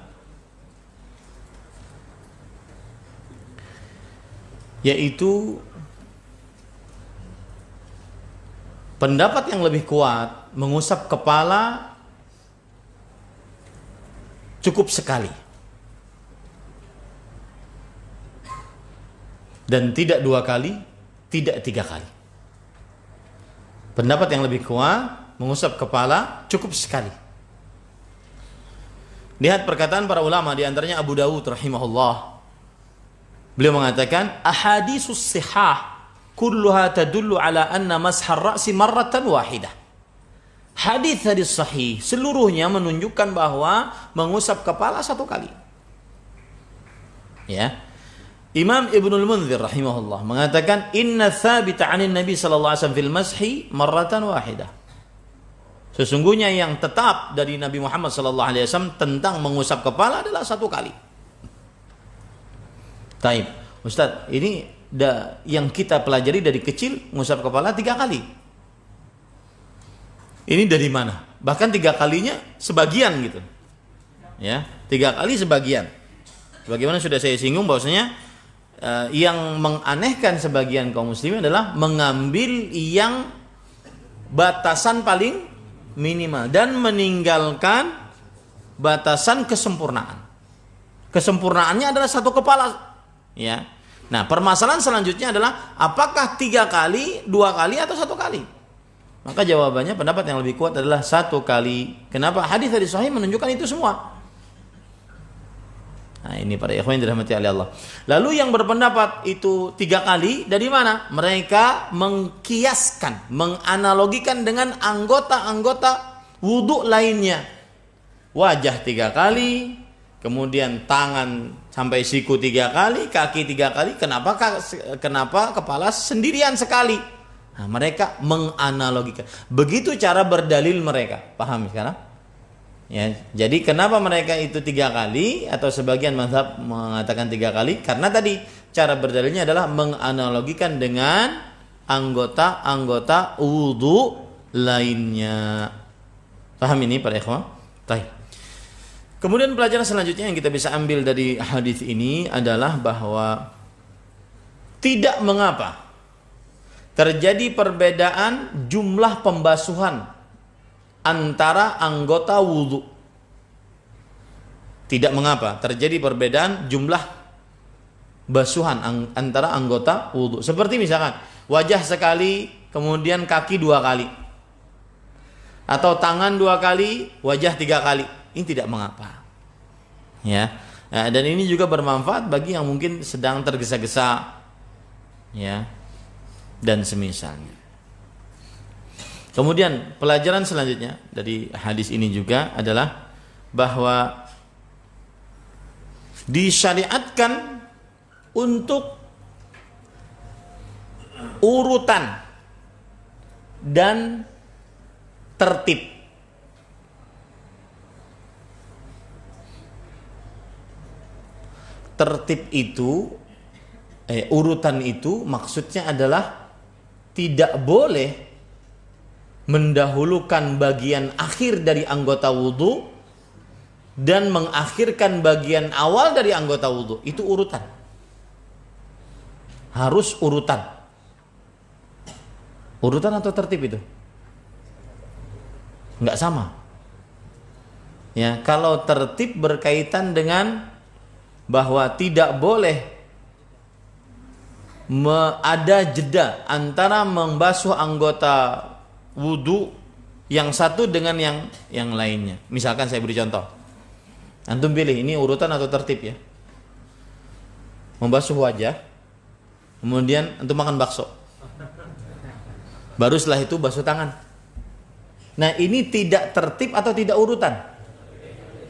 yaitu pendapat yang lebih kuat mengusap kepala cukup sekali dan tidak 2 kali, tidak 3 kali. Pendapat yang lebih kuat mengusap kepala cukup sekali. Lihat perkataan para ulama, di antaranya Abu Dawud rahimahullah. Beliau mengatakan ahaditsus sihah kulluha tadullu ala anna mashar ra'si marratan wahidah. Hadis-hadis sahih seluruhnya menunjukkan bahwa mengusap kepala 1 kali. Ya. Imam Ibnul Munzir rahimahullah mengatakan inna thabita 'anil Nabi sallallahu alaihi wasallam fil mashi marratan wahidah. Sesungguhnya yang tetap dari Nabi Muhammad sallallahu alaihi wasallam tentang mengusap kepala adalah 1 kali. Taib. Ustaz, ini yang kita pelajari dari kecil mengusap kepala 3 kali. Ini dari mana? Bahkan 3 kalinya sebagian gitu. Ya, 3 kali sebagian. Bagaimana sudah saya singgung bahwasanya yang menganehkan sebagian kaum muslimin adalah mengambil yang batasan paling minimal dan meninggalkan batasan kesempurnaan. Kesempurnaannya adalah 1 kepala. Ya. Nah, permasalahan selanjutnya adalah apakah 3 kali, 2 kali atau 1 kali? Maka jawabannya pendapat yang lebih kuat adalah 1 kali. Kenapa? Hadis dari sahih menunjukkan itu semua. Nah, ini para ikhwan yang dirahmati oleh Allah. Lalu yang berpendapat itu 3 kali dari mana? Mereka mengkiaskan, menganalogikan dengan anggota-anggota wudhu lainnya. Wajah 3 kali, kemudian tangan sampai siku 3 kali, kaki 3 kali. Kenapa kepala sendirian sekali? Nah, mereka menganalogikan. Begitu cara berdalil mereka. Paham sekarang? Ya, jadi kenapa mereka itu 3 kali atau sebagian mazhab mengatakan 3 kali? Karena tadi cara berdalilnya adalah menganalogikan dengan anggota-anggota wudu lainnya. Paham ini para ikhwan? Baik. Kemudian pelajaran selanjutnya yang kita bisa ambil dari hadis ini adalah bahwa tidak mengapa terjadi perbedaan jumlah pembasuhan antara anggota wudhu. Tidak mengapa terjadi perbedaan jumlah basuhan antara anggota wudhu. Seperti misalkan wajah sekali, kemudian kaki 2 kali, atau tangan 2 kali, wajah 3 kali. Ini tidak mengapa. Ya. Nah, dan ini juga bermanfaat bagi yang mungkin sedang tergesa-gesa. Ya. Dan semisalnya. Kemudian pelajaran selanjutnya dari hadis ini juga adalah bahwa disyariatkan untuk urutan dan tertib. Tertib itu urutan itu maksudnya adalah tidak boleh mendahulukan bagian akhir dari anggota wudhu dan mengakhirkan bagian awal dari anggota wudhu. Itu urutan. Harus urutan. Urutan atau tertib itu? Enggak sama. Ya, kalau tertib berkaitan dengan bahwa tidak boleh ada jeda antara membasuh anggota wudhu yang satu dengan yang lainnya. Misalkan saya beri contoh. Antum pilih ini urutan atau tertib ya. Membasuh wajah, kemudian antum makan bakso. Baru setelah itu basuh tangan. Nah, ini tidak tertib atau tidak urutan?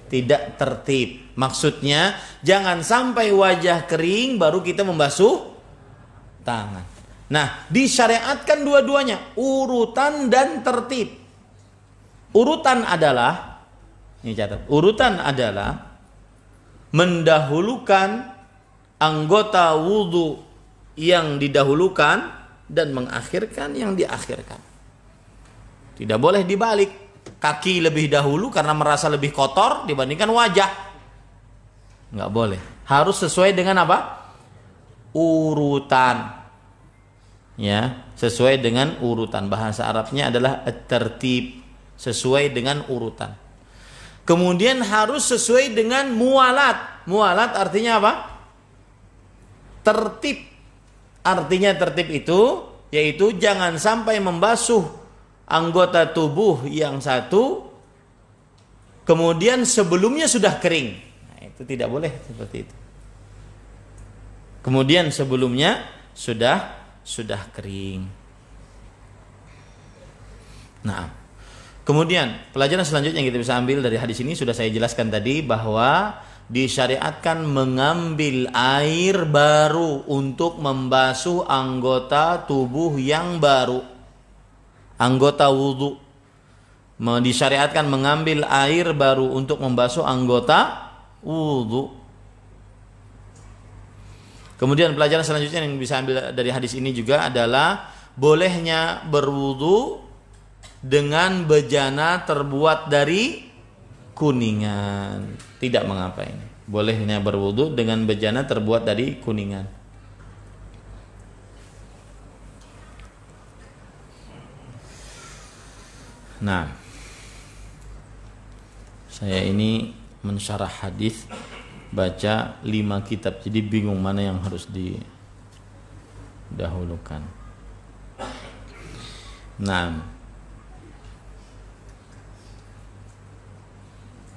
Tidak tertib. Maksudnya jangan sampai wajah kering baru kita membasuh tangan. Nah, disyariatkan dua-duanya, urutan dan tertib. Urutan adalah, ini catat, urutan adalah mendahulukan anggota wudhu yang didahulukan dan mengakhirkan yang diakhirkan. Tidak boleh dibalik, kaki lebih dahulu karena merasa lebih kotor dibandingkan wajah. Nggak boleh. Harus sesuai dengan apa? Urutan. Ya, sesuai dengan urutan. Bahasa Arabnya adalah at-tertib, sesuai dengan urutan. Kemudian harus sesuai dengan mualat. Mualat artinya apa? Tertib. Artinya tertib itu yaitu jangan sampai membasuh anggota tubuh yang satu kemudian sebelumnya sudah kering. Nah, itu tidak boleh seperti itu. Kemudian sebelumnya sudah kering. Nah, kemudian pelajaran selanjutnya yang kita bisa ambil dari hadis ini sudah saya jelaskan tadi bahwa disyariatkan mengambil air baru untuk membasuh anggota tubuh yang baru. Anggota wudhu. Disyariatkan mengambil air baru untuk membasuh anggota wudhu. Kemudian pelajaran selanjutnya yang bisa ambil dari hadis ini juga adalah bolehnya berwudu dengan bejana terbuat dari kuningan. Tidak mengapa ini. Bolehnya berwudu dengan bejana terbuat dari kuningan. Nah, saya ini mensyarah hadis baca 5 kitab, jadi bingung mana yang harus didahulukan. Nah,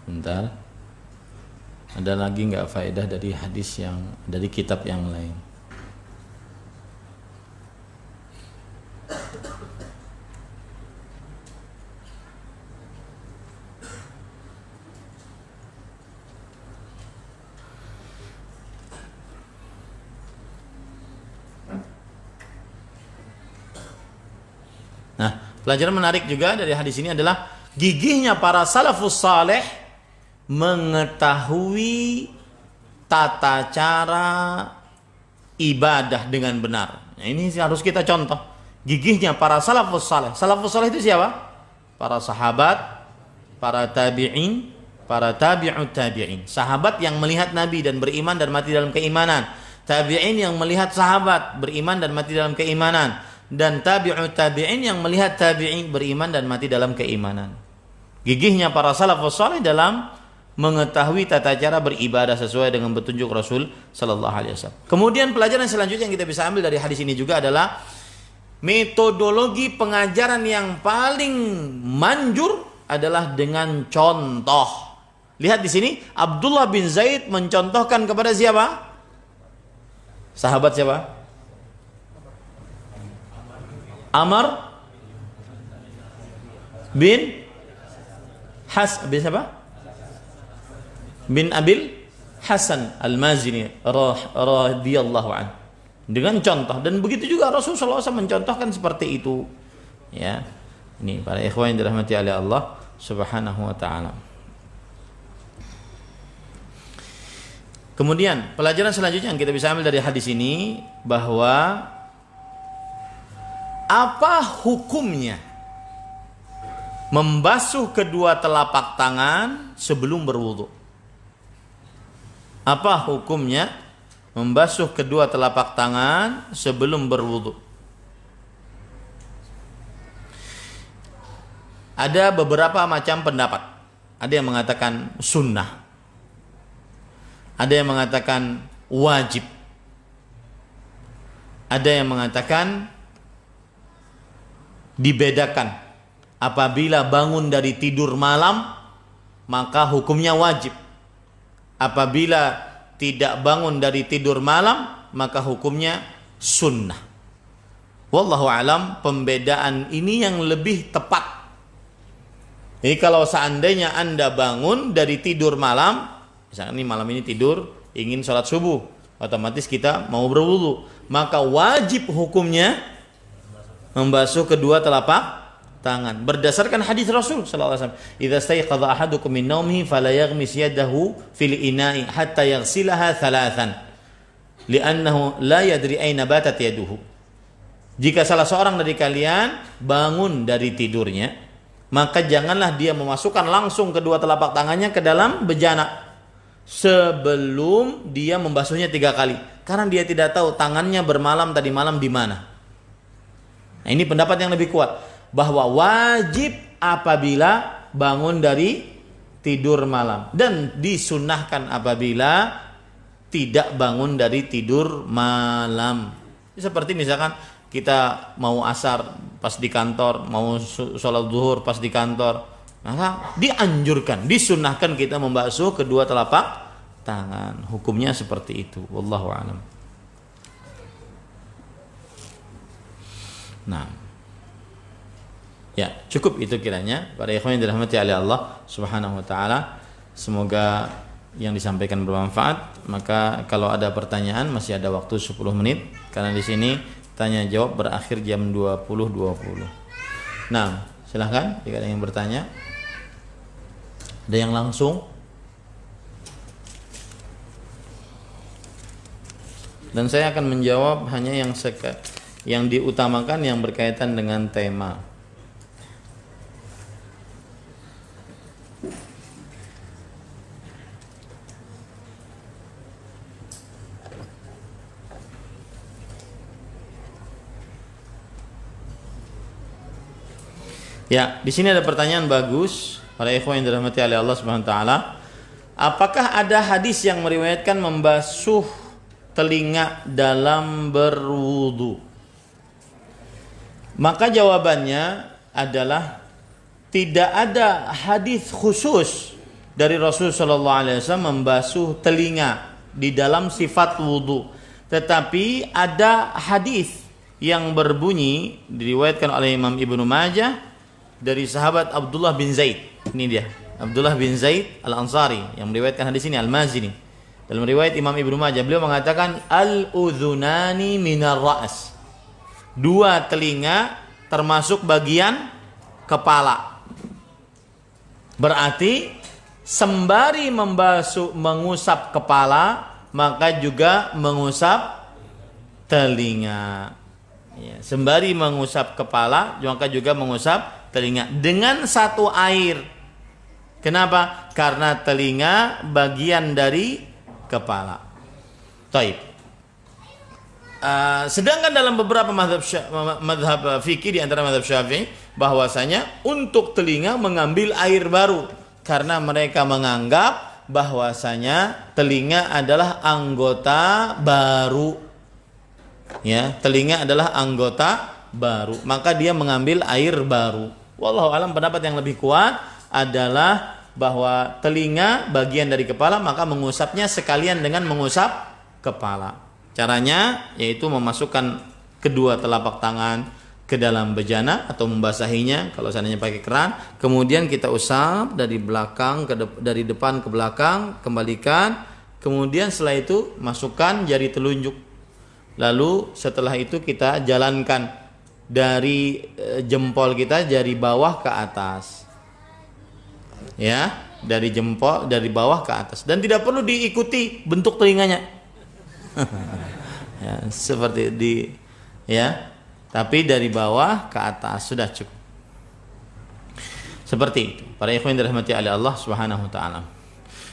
bentar, ada lagi nggak faedah dari hadis yang dari kitab yang lain? Nah, pelajaran menarik juga dari hadis ini adalah gigihnya para salafus saleh mengetahui tata cara ibadah dengan benar. Nah, ini harus kita contoh. Gigihnya para salafus saleh. Salafus saleh itu siapa? Para sahabat, para tabi'in, para tabi'ut tabi'in. Sahabat yang melihat Nabi dan beriman dan mati dalam keimanan. Tabi'in yang melihat sahabat beriman dan mati dalam keimanan. Dan tabi'ut tabi'in yang melihat tabi'in beriman dan mati dalam keimanan. Gigihnya para salafus saleh dalam mengetahui tata cara beribadah sesuai dengan petunjuk Rasul sallallahu alaihi wasallam. Kemudian pelajaran selanjutnya yang kita bisa ambil dari hadis ini juga adalah metodologi pengajaran yang paling manjur adalah dengan contoh. Lihat di sini Abdullah bin Zaid mencontohkan kepada siapa? Sahabat siapa? Amr bin siapa? Bin Abil Hasan Al-Mazini radhiyallahu anhu. Dengan contoh, dan begitu juga Rasulullah SAW mencontohkan seperti itu. Ya. Ini para ikhwan yang dirahmati oleh Allah Subhanahu wa taala. Kemudian pelajaran selanjutnya yang kita bisa ambil dari hadis ini bahwa apa hukumnya membasuh kedua telapak tangan sebelum berwudu? Apa hukumnya membasuh kedua telapak tangan sebelum berwudu? Ada beberapa macam pendapat. Ada yang mengatakan sunnah, ada yang mengatakan wajib, ada yang mengatakan dibedakan. Apabila bangun dari tidur malam, maka hukumnya wajib. Apabila tidak bangun dari tidur malam, maka hukumnya sunnah. Wallahu alam, pembedaan ini yang lebih tepat. Jadi kalau seandainya Anda bangun dari tidur malam, misalnya malam ini tidur, ingin sholat subuh, otomatis kita mau berwudu, maka wajib hukumnya membasuh kedua telapak tangan berdasarkan hadis Rasul sallallahu alaihi wasallam, "Idza stayqadha ahadukum min naumihi fala yaghmis yadahu fil ina'i hatta yaghsilaha thalathan li'annahu la yadri aina batat yaduhu." Jika salah seorang dari kalian bangun dari tidurnya, maka janganlah dia memasukkan langsung kedua telapak tangannya ke dalam bejana sebelum dia membasuhnya 3 kali, karena dia tidak tahu tangannya bermalam tadi malam di mana. Nah, ini pendapat yang lebih kuat, bahwa wajib apabila bangun dari tidur malam, dan disunnahkan apabila tidak bangun dari tidur malam. Seperti misalkan kita mau asar pas di kantor, mau sholat zuhur pas di kantor, maka dianjurkan, disunnahkan kita membasuh kedua telapak tangan. Hukumnya seperti itu. Wallahu a'lam. Nah, ya cukup itu kiranya para ikhwan yang dirahmati oleh Allah Subhanahu wa taala. Semoga yang disampaikan bermanfaat. Maka kalau ada pertanyaan masih ada waktu 10 menit, karena di sini tanya jawab berakhir jam 20.20. Nah, silahkan jika ada yang bertanya. Ada yang langsung? Dan saya akan menjawab hanya yang diutamakan yang berkaitan dengan tema. Ya, di sini ada pertanyaan bagus para ikhwan yang dirahmati oleh Allah Subhanahu wa taala. Apakah ada hadis yang meriwayatkan membasuh telinga dalam berwudu? Maka jawabannya adalah tidak ada hadis khusus dari Rasul sallallahu alaihi wasallam membasuh telinga di dalam sifat wudu. Tetapi ada hadis yang berbunyi diriwayatkan oleh Imam Ibnu Majah dari sahabat Abdullah bin Zaid. Ini dia, Abdullah bin Zaid Al-Ansari yang meriwayatkan hadis ini, Al-Mazini. Dalam riwayat Imam Ibnu Majah, beliau mengatakan al-udhunani minar ra's. 2 telinga termasuk bagian kepala. Berarti sembari mengusap kepala, maka juga mengusap telinga. Ya, sembari mengusap kepala, maka juga mengusap telinga dengan satu air. Kenapa? Karena telinga bagian dari kepala. Taib. Sedangkan dalam beberapa mazhab fikih di antara mazhab Syafi'i, bahwasanya untuk telinga mengambil air baru, karena mereka menganggap bahwasanya telinga adalah anggota baru. Ya, telinga adalah anggota baru, maka dia mengambil air baru. Wallahu alam, pendapat yang lebih kuat adalah bahwa telinga bagian dari kepala, maka mengusapnya sekalian dengan mengusap kepala. Caranya yaitu memasukkan kedua telapak tangan ke dalam bejana atau membasahinya kalau seandainya pakai keran, kemudian kita usap dari belakang dari depan ke belakang, kembalikan, kemudian setelah itu masukkan jari telunjuk. Lalu setelah itu kita jalankan dari jempol kita dari bawah ke atas. Ya, dari jempol dari bawah ke atas, dan tidak perlu diikuti bentuk telinganya. Ya, seperti ya, tapi dari bawah ke atas sudah cukup. Seperti itu para ikhwan dirahmati oleh Allah Subhanahu wa taala.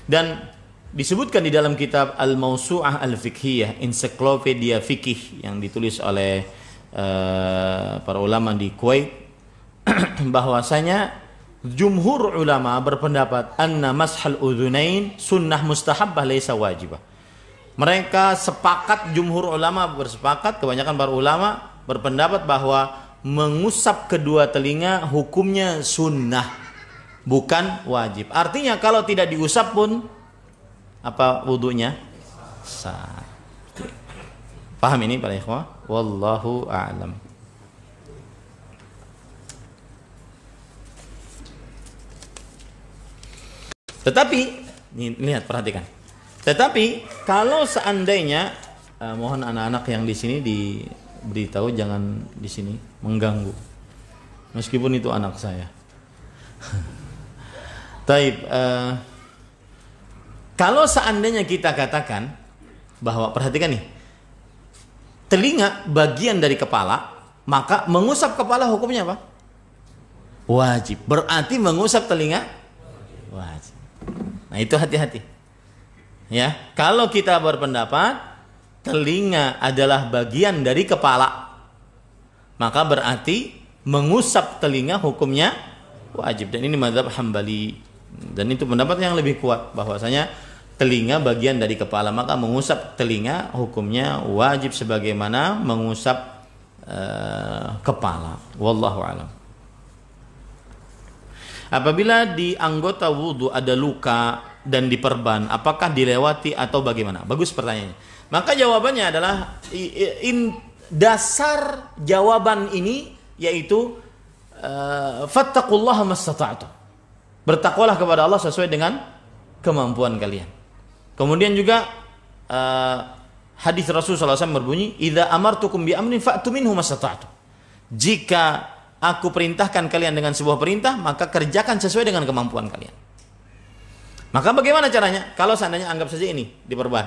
Dan disebutkan di dalam kitab Al-Mawsu'ah Al-Fiqhiyah, ensiklopedia fikih yang ditulis oleh para ulama di Kuwait, bahwasanya jumhur ulama berpendapat anna mashal udhunain sunnah mustahabbah laisa wajibah. Mereka sepakat, jumhur ulama bersepakat, kebanyakan para ulama berpendapat bahwa mengusap kedua telinga hukumnya sunnah, bukan wajib. Artinya kalau tidak diusap pun apa wudunya sah. Paham ini para ikhwah? Wallahu a'lam. Tetapi lihat, perhatikan. Tetapi kalau seandainya mohon anak-anak yang di sini diberitahu jangan di sini mengganggu. Meskipun itu anak saya. Taib, kalau seandainya kita katakan bahwa, perhatikan nih, telinga bagian dari kepala, maka mengusap kepala hukumnya apa? Wajib. Berarti mengusap telinga wajib. Nah, itu hati-hati. Ya, kalau kita berpendapat telinga adalah bagian dari kepala, maka berarti mengusap telinga hukumnya wajib. Dan ini mazhab Hambali. Dan itu pendapat yang lebih kuat, bahwasanya telinga bagian dari kepala, maka mengusap telinga hukumnya wajib sebagaimana mengusap kepala. Wallahu a'lam. Apabila di anggota wudu ada luka dan diperban, apakah dilewati atau bagaimana? Bagus pertanyaannya. Maka jawabannya adalah dasar jawaban ini yaitu fattaqullaha mastata'tum. Bertakwalah kepada Allah sesuai dengan kemampuan kalian. Kemudian juga hadis Rasulullah SAW berbunyi, "Idza amartukum bi amrin fa'tu minhu mastata'tum." Jika aku perintahkan kalian dengan sebuah perintah, maka kerjakan sesuai dengan kemampuan kalian. Maka bagaimana caranya? Kalau seandainya anggap saja ini diperban,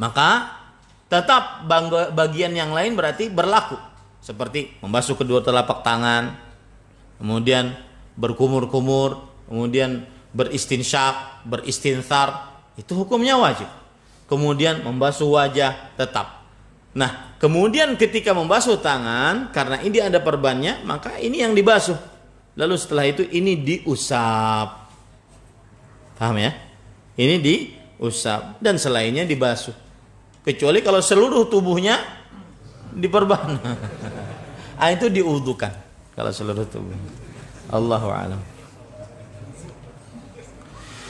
maka tetap bagian yang lain berarti berlaku. Seperti membasuh kedua telapak tangan, kemudian berkumur-kumur, kemudian beristinsyak, beristinthar, itu hukumnya wajib. Kemudian membasuh wajah tetap. Nah, kemudian ketika membasuh tangan, karena ini ada perbannya, maka ini yang dibasuh. Lalu setelah itu ini diusap. Paham ya? Ini diusap dan selainnya dibasuh. Kecuali kalau seluruh tubuhnya diperban. Itu diudukan kalau seluruh tubuh. Allahu a'lam.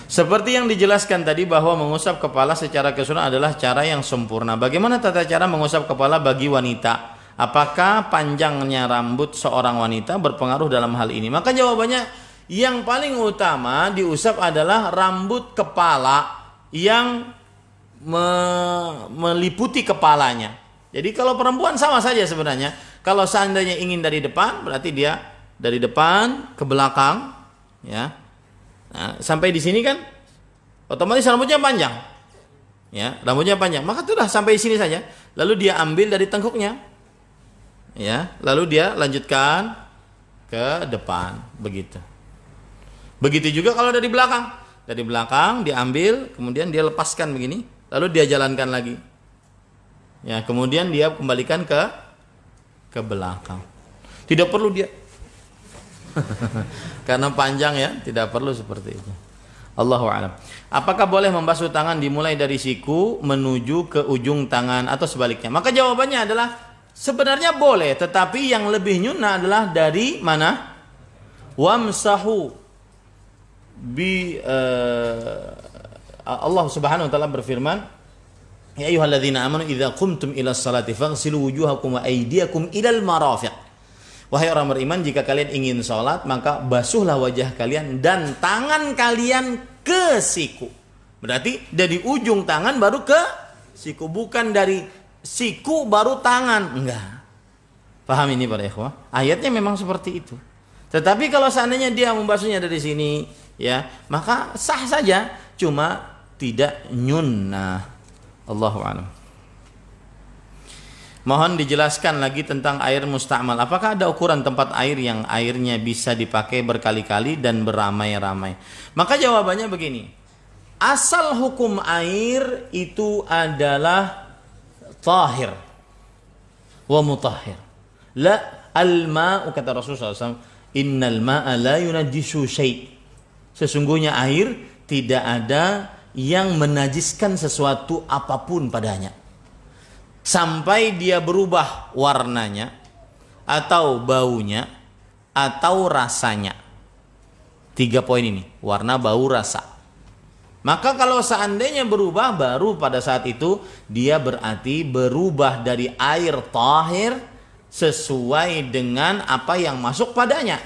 Seperti yang dijelaskan tadi bahwa mengusap kepala secara keseluruhan adalah cara yang sempurna. Bagaimana tata cara mengusap kepala bagi wanita? Apakah panjangnya rambut seorang wanita berpengaruh dalam hal ini? Maka jawabannya, yang paling utama diusap adalah rambut kepala yang meliputi kepalanya. Jadi kalau perempuan sama saja sebenarnya. Kalau seandainya ingin dari depan, berarti dia dari depan ke belakang, ya. Nah, sampai di sini kan otomatis rambutnya panjang. Ya, rambutnya panjang. Maka sudah sampai di sini saja. Lalu dia ambil dari tengkuknya. Ya, lalu dia lanjutkan ke depan, begitu. Begitu juga kalau dari belakang. Dari belakang diambil, kemudian dia lepaskan begini, lalu dia jalankan lagi. Ya, kemudian dia kembalikan ke belakang. Tidak perlu dia karena panjang ya, tidak perlu seperti itu. Allahu a'lam. Apakah boleh membasuh tangan dimulai dari siku menuju ke ujung tangan atau sebaliknya? Maka jawabannya adalah sebenarnya boleh, tetapi yang lebih nyunnah adalah dari mana? Wamsahu bi Allah Subhanahu wa taala berfirman, ya ayyuhalladzina amanu idza qumtum ila sholati faghsilu wujuhakum wa aydiyakum ilal marafiq. Wahai orang beriman, jika kalian ingin sholat, maka basuhlah wajah kalian dan tangan kalian ke siku. Berarti dari ujung tangan baru ke siku, bukan dari siku baru tangan. Enggak. Paham ini para ikhwah? Ayatnya memang seperti itu. Tetapi kalau seandainya dia membasuhnya dari sini, ya, maka sah saja, cuma tidak nyunnah. Allahu a'lam. Mohon dijelaskan lagi tentang air musta'mal. Apakah ada ukuran tempat air yang airnya bisa dipakai berkali-kali dan beramai-ramai? Maka jawabannya begini. asal hukum air itu adalah tahir wa mutahhir. La al-ma'u, kata Rasulullah SAW, innal ma'a la yunajjisu syai'. Sesungguhnya air tidak ada yang menajiskan sesuatu apapun padanya. Sampai dia berubah warnanya, atau baunya, atau rasanya. 3 poin ini, warna, bau, rasa. Maka kalau seandainya berubah, baru pada saat itu dia berarti berubah dari air tahir sesuai dengan apa yang masuk padanya.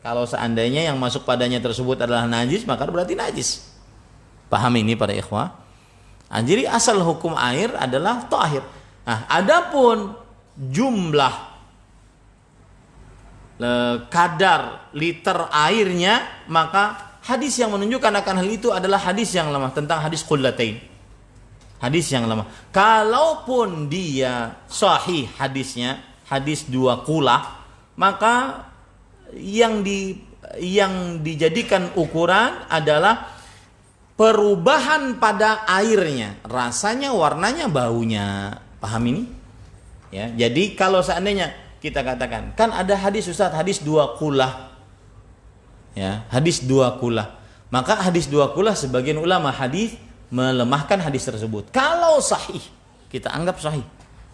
Kalau seandainya yang masuk padanya tersebut adalah najis, maka berarti najis. Paham ini para ikhwah? Nah, jadi asal hukum air adalah tahir. Nah, adapun jumlah kadar liter airnya, maka hadis yang menunjukkan akan hal itu adalah hadis yang lemah, tentang hadis qullatain. Hadis yang lemah. Kalaupun dia sahih hadisnya, hadis 2 kulah, maka yang dijadikan ukuran adalah perubahan pada airnya, rasanya, warnanya, baunya. Paham ini? Ya, jadi kalau seandainya kita katakan, kan ada hadis Ustaz, hadis 2 kulah. Ya, hadis 2 kulah. Maka hadis 2 kulah sebagian ulama hadis melemahkan hadis tersebut. Kalau sahih, kita anggap sahih,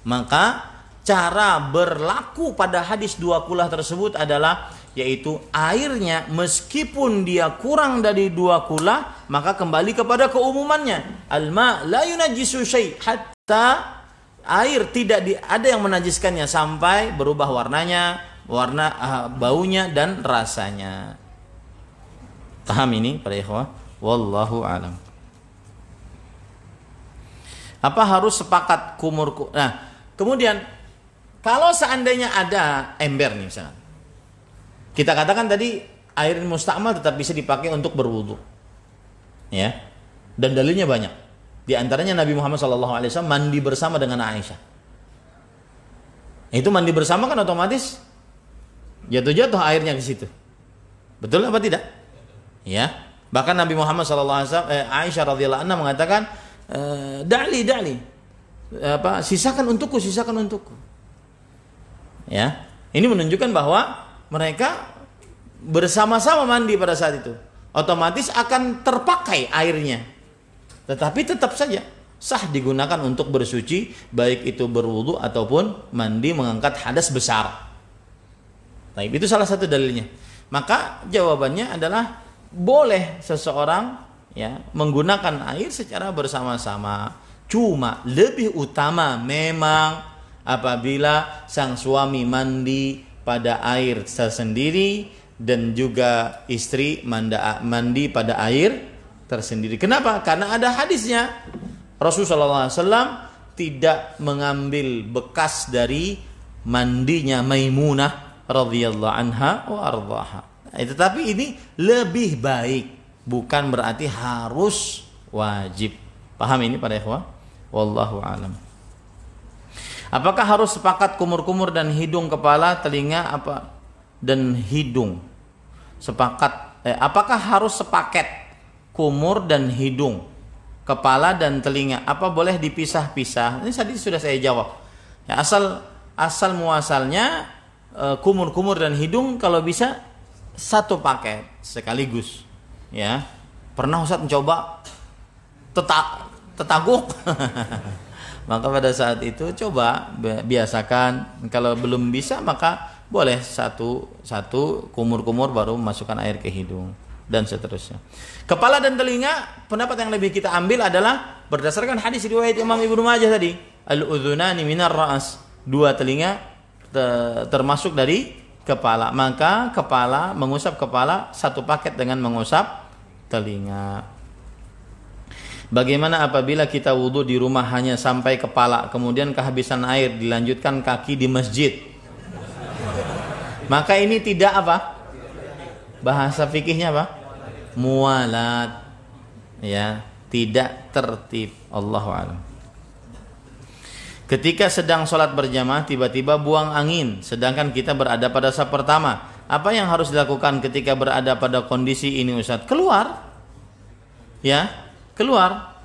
maka cara berlaku pada hadis 2 kulah tersebut adalah, yaitu airnya meskipun dia kurang dari 2 kulah, maka kembali kepada keumumannya. Al-ma la yunajjisu syai', hatta air tidak ada yang menajiskannya sampai berubah warnanya, baunya dan rasanya. Paham ini para ikhwah? Wallahu alam. Apa harus sepakat kumur? Nah, kemudian kalau seandainya ada ember nih misalnya, kita katakan tadi air musta'mal tetap bisa dipakai untuk berwudu, ya. Dan dalilnya banyak. Di antaranya Nabi Muhammad SAW mandi bersama dengan Aisyah. Itu mandi bersama kan otomatis jatuh-jatuh airnya ke situ. Betul apa tidak? Ya. Bahkan Nabi Muhammad SAW, Aisyah radhiyallahu anha mengatakan, da'li, sisakan untukku. Ya. Ini menunjukkan bahwa mereka bersama-sama mandi pada saat itu. Otomatis akan terpakai airnya. Tetapi tetap saja sah digunakan untuk bersuci, baik itu berwudu ataupun mandi mengangkat hadas besar. Nah, itu salah satu dalilnya. Maka jawabannya adalah boleh seseorang ya menggunakan air secara bersama-sama. Cuma lebih utama memang apabila sang suami mandi pada air tersendiri dan juga istri mandi pada air tersendiri. Kenapa? Karena ada hadisnya. Rasulullah SAW tidak mengambil bekas dari mandinya Maimunah radhiyallahu anha wa ardhaha. Tetapi ini lebih baik, bukan berarti harus wajib. Paham ini para ikhwah? Wallahu alam. Apakah harus sepakat kumur-kumur dan hidung, kepala, telinga apa dan hidung? Apakah harus sepaket kumur dan hidung, kepala dan telinga? Apa boleh dipisah-pisah? Ini tadi sudah saya jawab. Ya, asal muasalnya kumur-kumur dan hidung kalau bisa satu paket sekaligus. Ya, pernah Ustaz mencoba tetaguk. Maka pada saat itu coba biasakan. Kalau belum bisa maka boleh satu kumur-kumur baru masukkan air ke hidung dan seterusnya. Kepala dan telinga, pendapat yang lebih kita ambil adalah berdasarkan hadis riwayat Imam Ibnu Majah tadi, al-udhunani minar ra'as, 2 telinga termasuk dari kepala. Maka kepala, mengusap kepala satu paket dengan mengusap telinga. Bagaimana apabila kita wudhu di rumah hanya sampai kepala, kemudian kehabisan air, dilanjutkan kaki di masjid? Maka ini tidak apa? Bahasa fikihnya apa? Mualat. Ya, tidak tertib. Allahu a'lam. Ketika sedang sholat berjamaah tiba-tiba buang angin, sedangkan kita berada pada saf pertama, apa yang harus dilakukan ketika berada pada kondisi ini Ustaz? Keluar. Ya, keluar.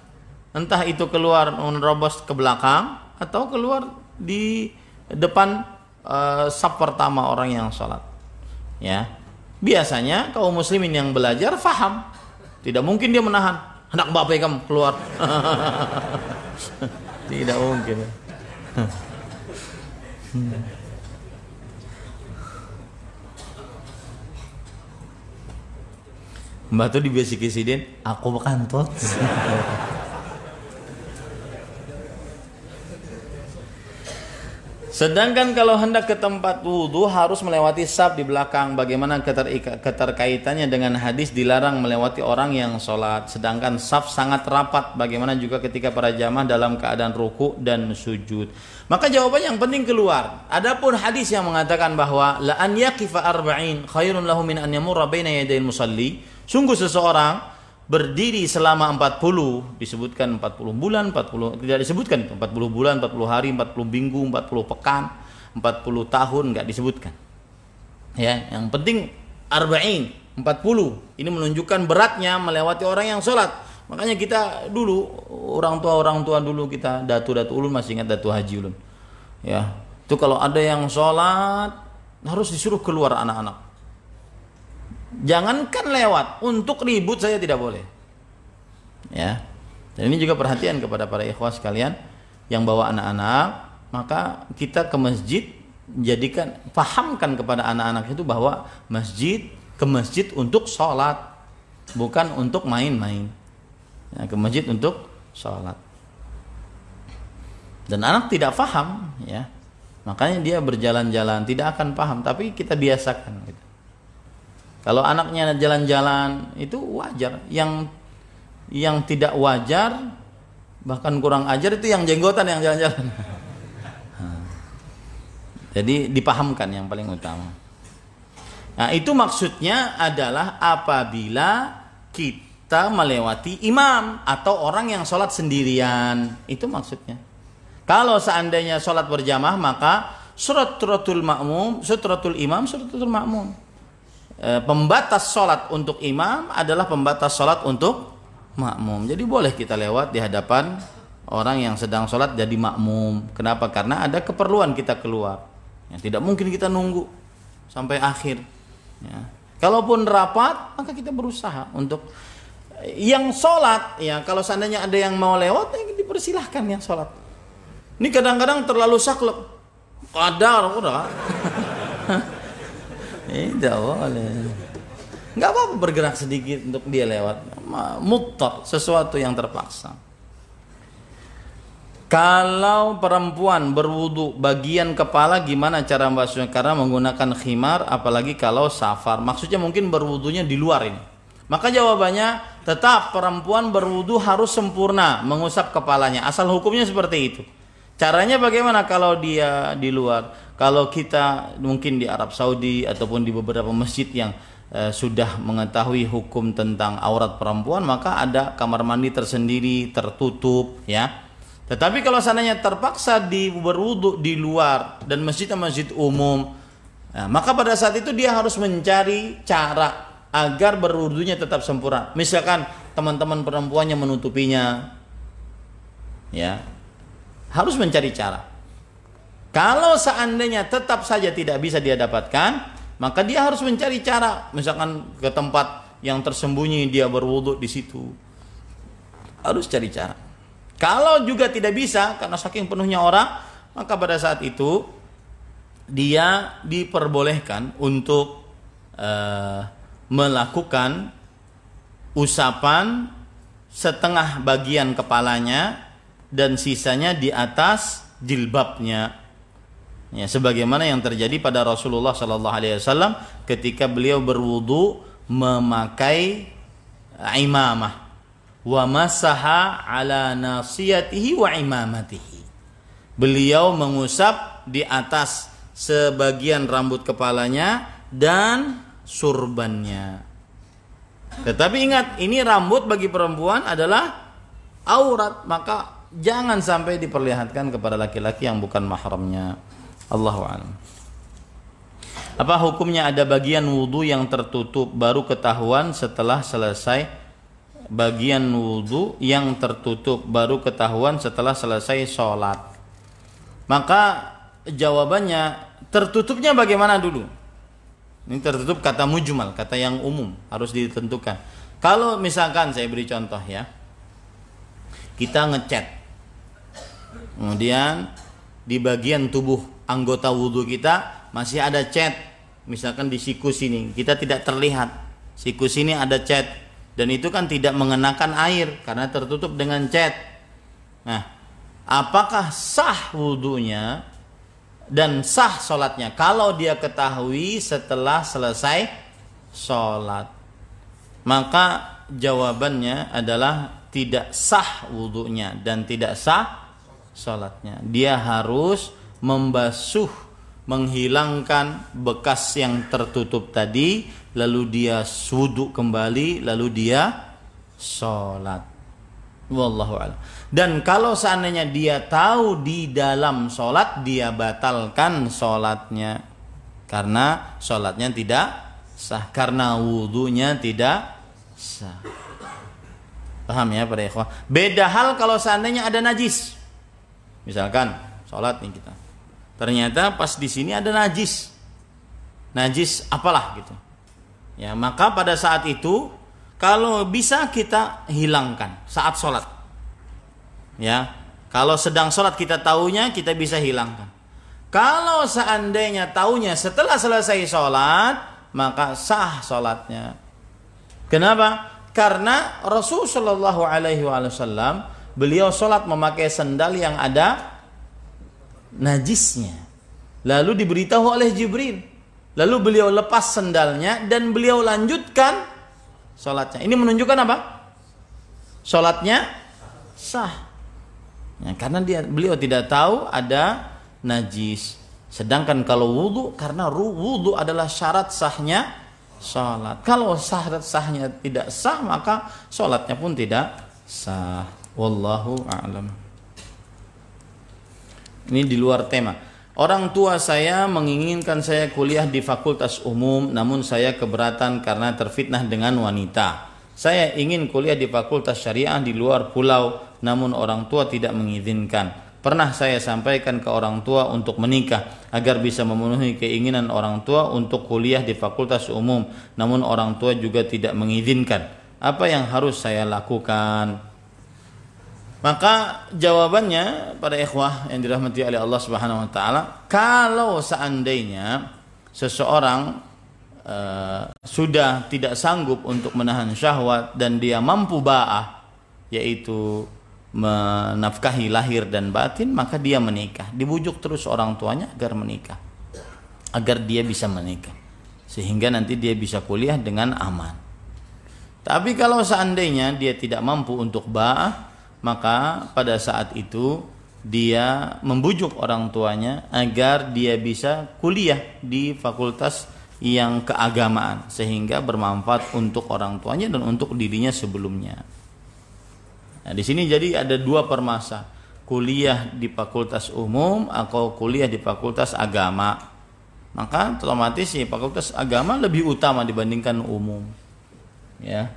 Entah itu keluar menerobos ke belakang atau keluar di depan saf pertama orang yang sholat. Ya, biasanya kaum muslimin yang belajar faham, tidak mungkin dia menahan, hendak bapak kamu keluar. Tidak mungkin. Mbak tuh dibisiki sidin, aku bekantut. Sedangkan kalau hendak ke tempat wudhu harus melewati saf di belakang. Bagaimana keterkaitannya dengan hadis dilarang melewati orang yang sholat. Sedangkan saf sangat rapat. Bagaimana juga ketika para jamaah dalam keadaan ruku dan sujud. Maka jawabannya yang penting keluar. Adapun hadis yang mengatakan bahwa la an yaqifa arba'in khairun lahu min an yamurra baina yadayil musalli. Sungguh seseorang berdiri selama 40, disebutkan 40 bulan, 40 tidak disebutkan 40 bulan, 40 hari, 40 minggu, 40 pekan, 40 tahun enggak disebutkan. Ya, yang penting arba'in, 40. Ini menunjukkan beratnya melewati orang yang sholat. Makanya kita dulu orang tua dulu kita datu ulun masih ingat datu haji ulun. Ya, itu kalau ada yang sholat harus disuruh keluar anak-anak. Jangankan lewat, untuk ribut saya tidak boleh. Ya. Dan ini juga perhatian kepada para ikhwah sekalian yang bawa anak-anak, maka kita ke masjid jadikan pahamkan kepada anak-anak itu bahwa ke masjid untuk sholat, bukan untuk main-main. Ya, ke masjid untuk sholat. Dan anak tidak paham, ya. Makanya dia berjalan-jalan tidak akan paham, tapi kita biasakan gitu. Kalau anaknya jalan-jalan itu wajar. Yang tidak wajar bahkan kurang ajar itu yang jenggotan yang jalan-jalan. Jadi dipahamkan yang paling utama. Nah, itu maksudnya adalah apabila kita melewati imam atau orang yang sholat sendirian. Itu maksudnya. Kalau seandainya sholat berjamaah maka suratul imam, suratul makmum. Pembatas sholat untuk imam adalah pembatas sholat untuk makmum. Jadi boleh kita lewat di hadapan orang yang sedang sholat jadi makmum. Kenapa? Karena ada keperluan kita keluar. Ya, tidak mungkin kita nunggu sampai akhir. Ya. Kalaupun rapat, maka kita berusaha untuk yang sholat. Ya, kalau seandainya ada yang mau lewat, ya dipersilahkan yang sholat. Ini kadang-kadang terlalu saklek. Kadar udah. Tidak boleh. Nggak apa-apa bergerak sedikit untuk dia lewat. Muttar, sesuatu yang terpaksa. Kalau perempuan berwudu bagian kepala gimana cara membasuhnya? Karena menggunakan khimar, apalagi kalau safar. Maksudnya mungkin berwudunya di luar ini. Maka jawabannya tetap perempuan berwudu harus sempurna mengusap kepalanya. Asal hukumnya seperti itu. Caranya bagaimana kalau dia di luar? Kalau kita mungkin di Arab Saudi ataupun di beberapa masjid yang sudah mengetahui hukum tentang aurat perempuan, maka ada kamar mandi tersendiri tertutup, ya. Tetapi kalau seandainya terpaksa berwudu di luar dan masjid umum, maka pada saat itu dia harus mencari cara agar berwudunya tetap sempurna. Misalkan teman-teman perempuannya menutupinya, ya, harus mencari cara. Kalau seandainya tetap saja tidak bisa dia dapatkan, maka dia harus mencari cara, misalkan ke tempat yang tersembunyi dia berwudu di situ. Harus cari cara. Kalau juga tidak bisa karena saking penuhnya orang, maka pada saat itu dia diperbolehkan untuk melakukan usapan setengah bagian kepalanya dan sisanya di atas jilbabnya. Ya, sebagaimana yang terjadi pada Rasulullah sallallahu alaihi wasallam ketika beliau berwudu memakai imamah wa masaha ala nasiyatihi wa imamatihi. Beliau mengusap di atas sebagian rambut kepalanya dan surbannya. Tetapi ingat, ini rambut bagi perempuan adalah aurat, maka jangan sampai diperlihatkan kepada laki-laki yang bukan mahramnya. Allahu a'lam. Apa hukumnya ada bagian wudu yang tertutup baru ketahuan setelah selesai bagian wudu yang tertutup baru ketahuan setelah selesai sholat. Maka jawabannya, tertutupnya bagaimana dulu? Ini tertutup kata mujmal, kata yang umum, harus ditentukan. Kalau misalkan saya beri contoh ya, kita ngecat, kemudian di bagian tubuh anggota wudu kita masih ada cat, misalkan di siku sini kita tidak terlihat, siku sini ada cat, dan itu kan tidak mengenakan air karena tertutup dengan cat. Nah, apakah sah wudunya dan sah sholatnya kalau dia ketahui setelah selesai sholat? Maka jawabannya adalah tidak sah wudunya dan tidak sah sholatnya. Dia harus membasuh, menghilangkan bekas yang tertutup tadi, lalu dia wudu kembali, lalu dia sholat. Wallahu a'lam. Dan kalau seandainya dia tahu di dalam sholat, dia batalkan sholatnya karena sholatnya tidak sah, karena wudunya tidak sah. Paham ya para ikhwah? Beda hal kalau seandainya ada najis. Misalkan sholat nih kita, ternyata pas di sini ada najis, najis apalah gitu. Ya, maka pada saat itu kalau bisa kita hilangkan saat sholat. Ya, kalau sedang sholat kita tahunya, kita bisa hilangkan. Kalau seandainya tahunya setelah selesai sholat, maka sah sholatnya. Kenapa? Karena Rasul Shallallahu Alaihi Wasallam beliau sholat memakai sandal yang ada najisnya. Lalu diberitahu oleh Jibril. Lalu beliau lepas sandalnya dan beliau lanjutkan sholatnya. Ini menunjukkan apa? Sholatnya sah. Ya, karena beliau tidak tahu ada najis. Sedangkan kalau wudu, karena wudu adalah syarat sahnya sholat. Kalau syarat sahnya tidak sah, maka sholatnya pun tidak sah. Wallahu a'lam. Ini di luar tema. Orang tua saya menginginkan saya kuliah di fakultas umum, namun saya keberatan karena terfitnah dengan wanita. Saya ingin kuliah di fakultas syariah di luar pulau, namun orang tua tidak mengizinkan. Pernah saya sampaikan ke orang tua untuk menikah agar bisa memenuhi keinginan orang tua untuk kuliah di fakultas umum, namun orang tua juga tidak mengizinkan. Apa yang harus saya lakukan? Maka jawabannya pada ikhwah yang dirahmati oleh Allah Subhanahu wa taala, kalau seandainya seseorang sudah tidak sanggup untuk menahan syahwat dan dia mampu ba'ah, yaitu menafkahi lahir dan batin, maka dia menikah. Dibujuk terus orang tuanya agar menikah, agar dia bisa menikah, sehingga nanti dia bisa kuliah dengan aman. Tapi kalau seandainya dia tidak mampu untuk ba'ah, maka pada saat itu dia membujuk orang tuanya agar dia bisa kuliah di fakultas yang keagamaan, sehingga bermanfaat untuk orang tuanya dan untuk dirinya sebelumnya. Nah, di sini jadi ada dua permasalahan, kuliah di fakultas umum atau kuliah di fakultas agama. Maka otomatis ya, fakultas agama lebih utama dibandingkan umum. Ya.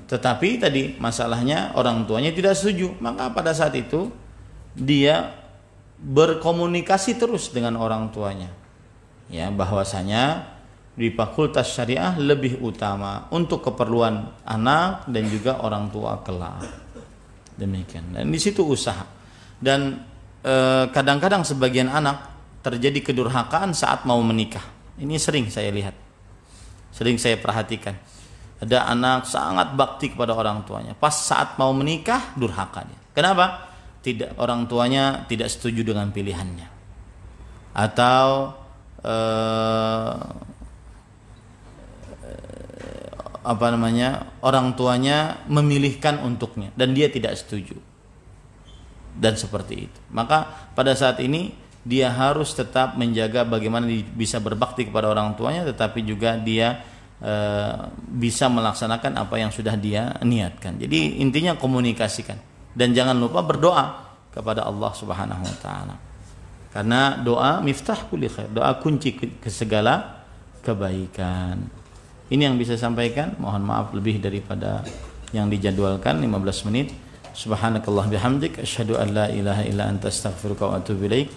Tetapi tadi masalahnya orang tuanya tidak setuju, maka pada saat itu dia berkomunikasi terus dengan orang tuanya, ya, bahwasanya di fakultas syariah lebih utama untuk keperluan anak dan juga orang tua kelak. Demikian. Dan di situ usaha. Dan kadang-kadang sebagian anak terjadi kedurhakaan saat mau menikah. Ini sering saya lihat, sering saya perhatikan. Ada anak sangat bakti kepada orang tuanya, pas saat mau menikah durhaka dia. Kenapa? Orang tuanya tidak setuju dengan pilihannya, atau orang tuanya memilihkan untuknya dan dia tidak setuju, dan seperti itu. Maka pada saat ini dia harus tetap menjaga bagaimana bisa berbakti kepada orang tuanya, tetapi juga dia bisa melaksanakan apa yang sudah dia niatkan. Jadi intinya komunikasikan, dan jangan lupa berdoa kepada Allah Subhanahu wa taala. Karena doa miftah kulli khair, doa kunci ke segala kebaikan. Ini yang bisa saya sampaikan. Mohon maaf lebih daripada yang dijadwalkan 15 menit. Subhanakallah bihamdik asyhadu an la ilaha illa anta astaghfiruka wa atubu ilaik.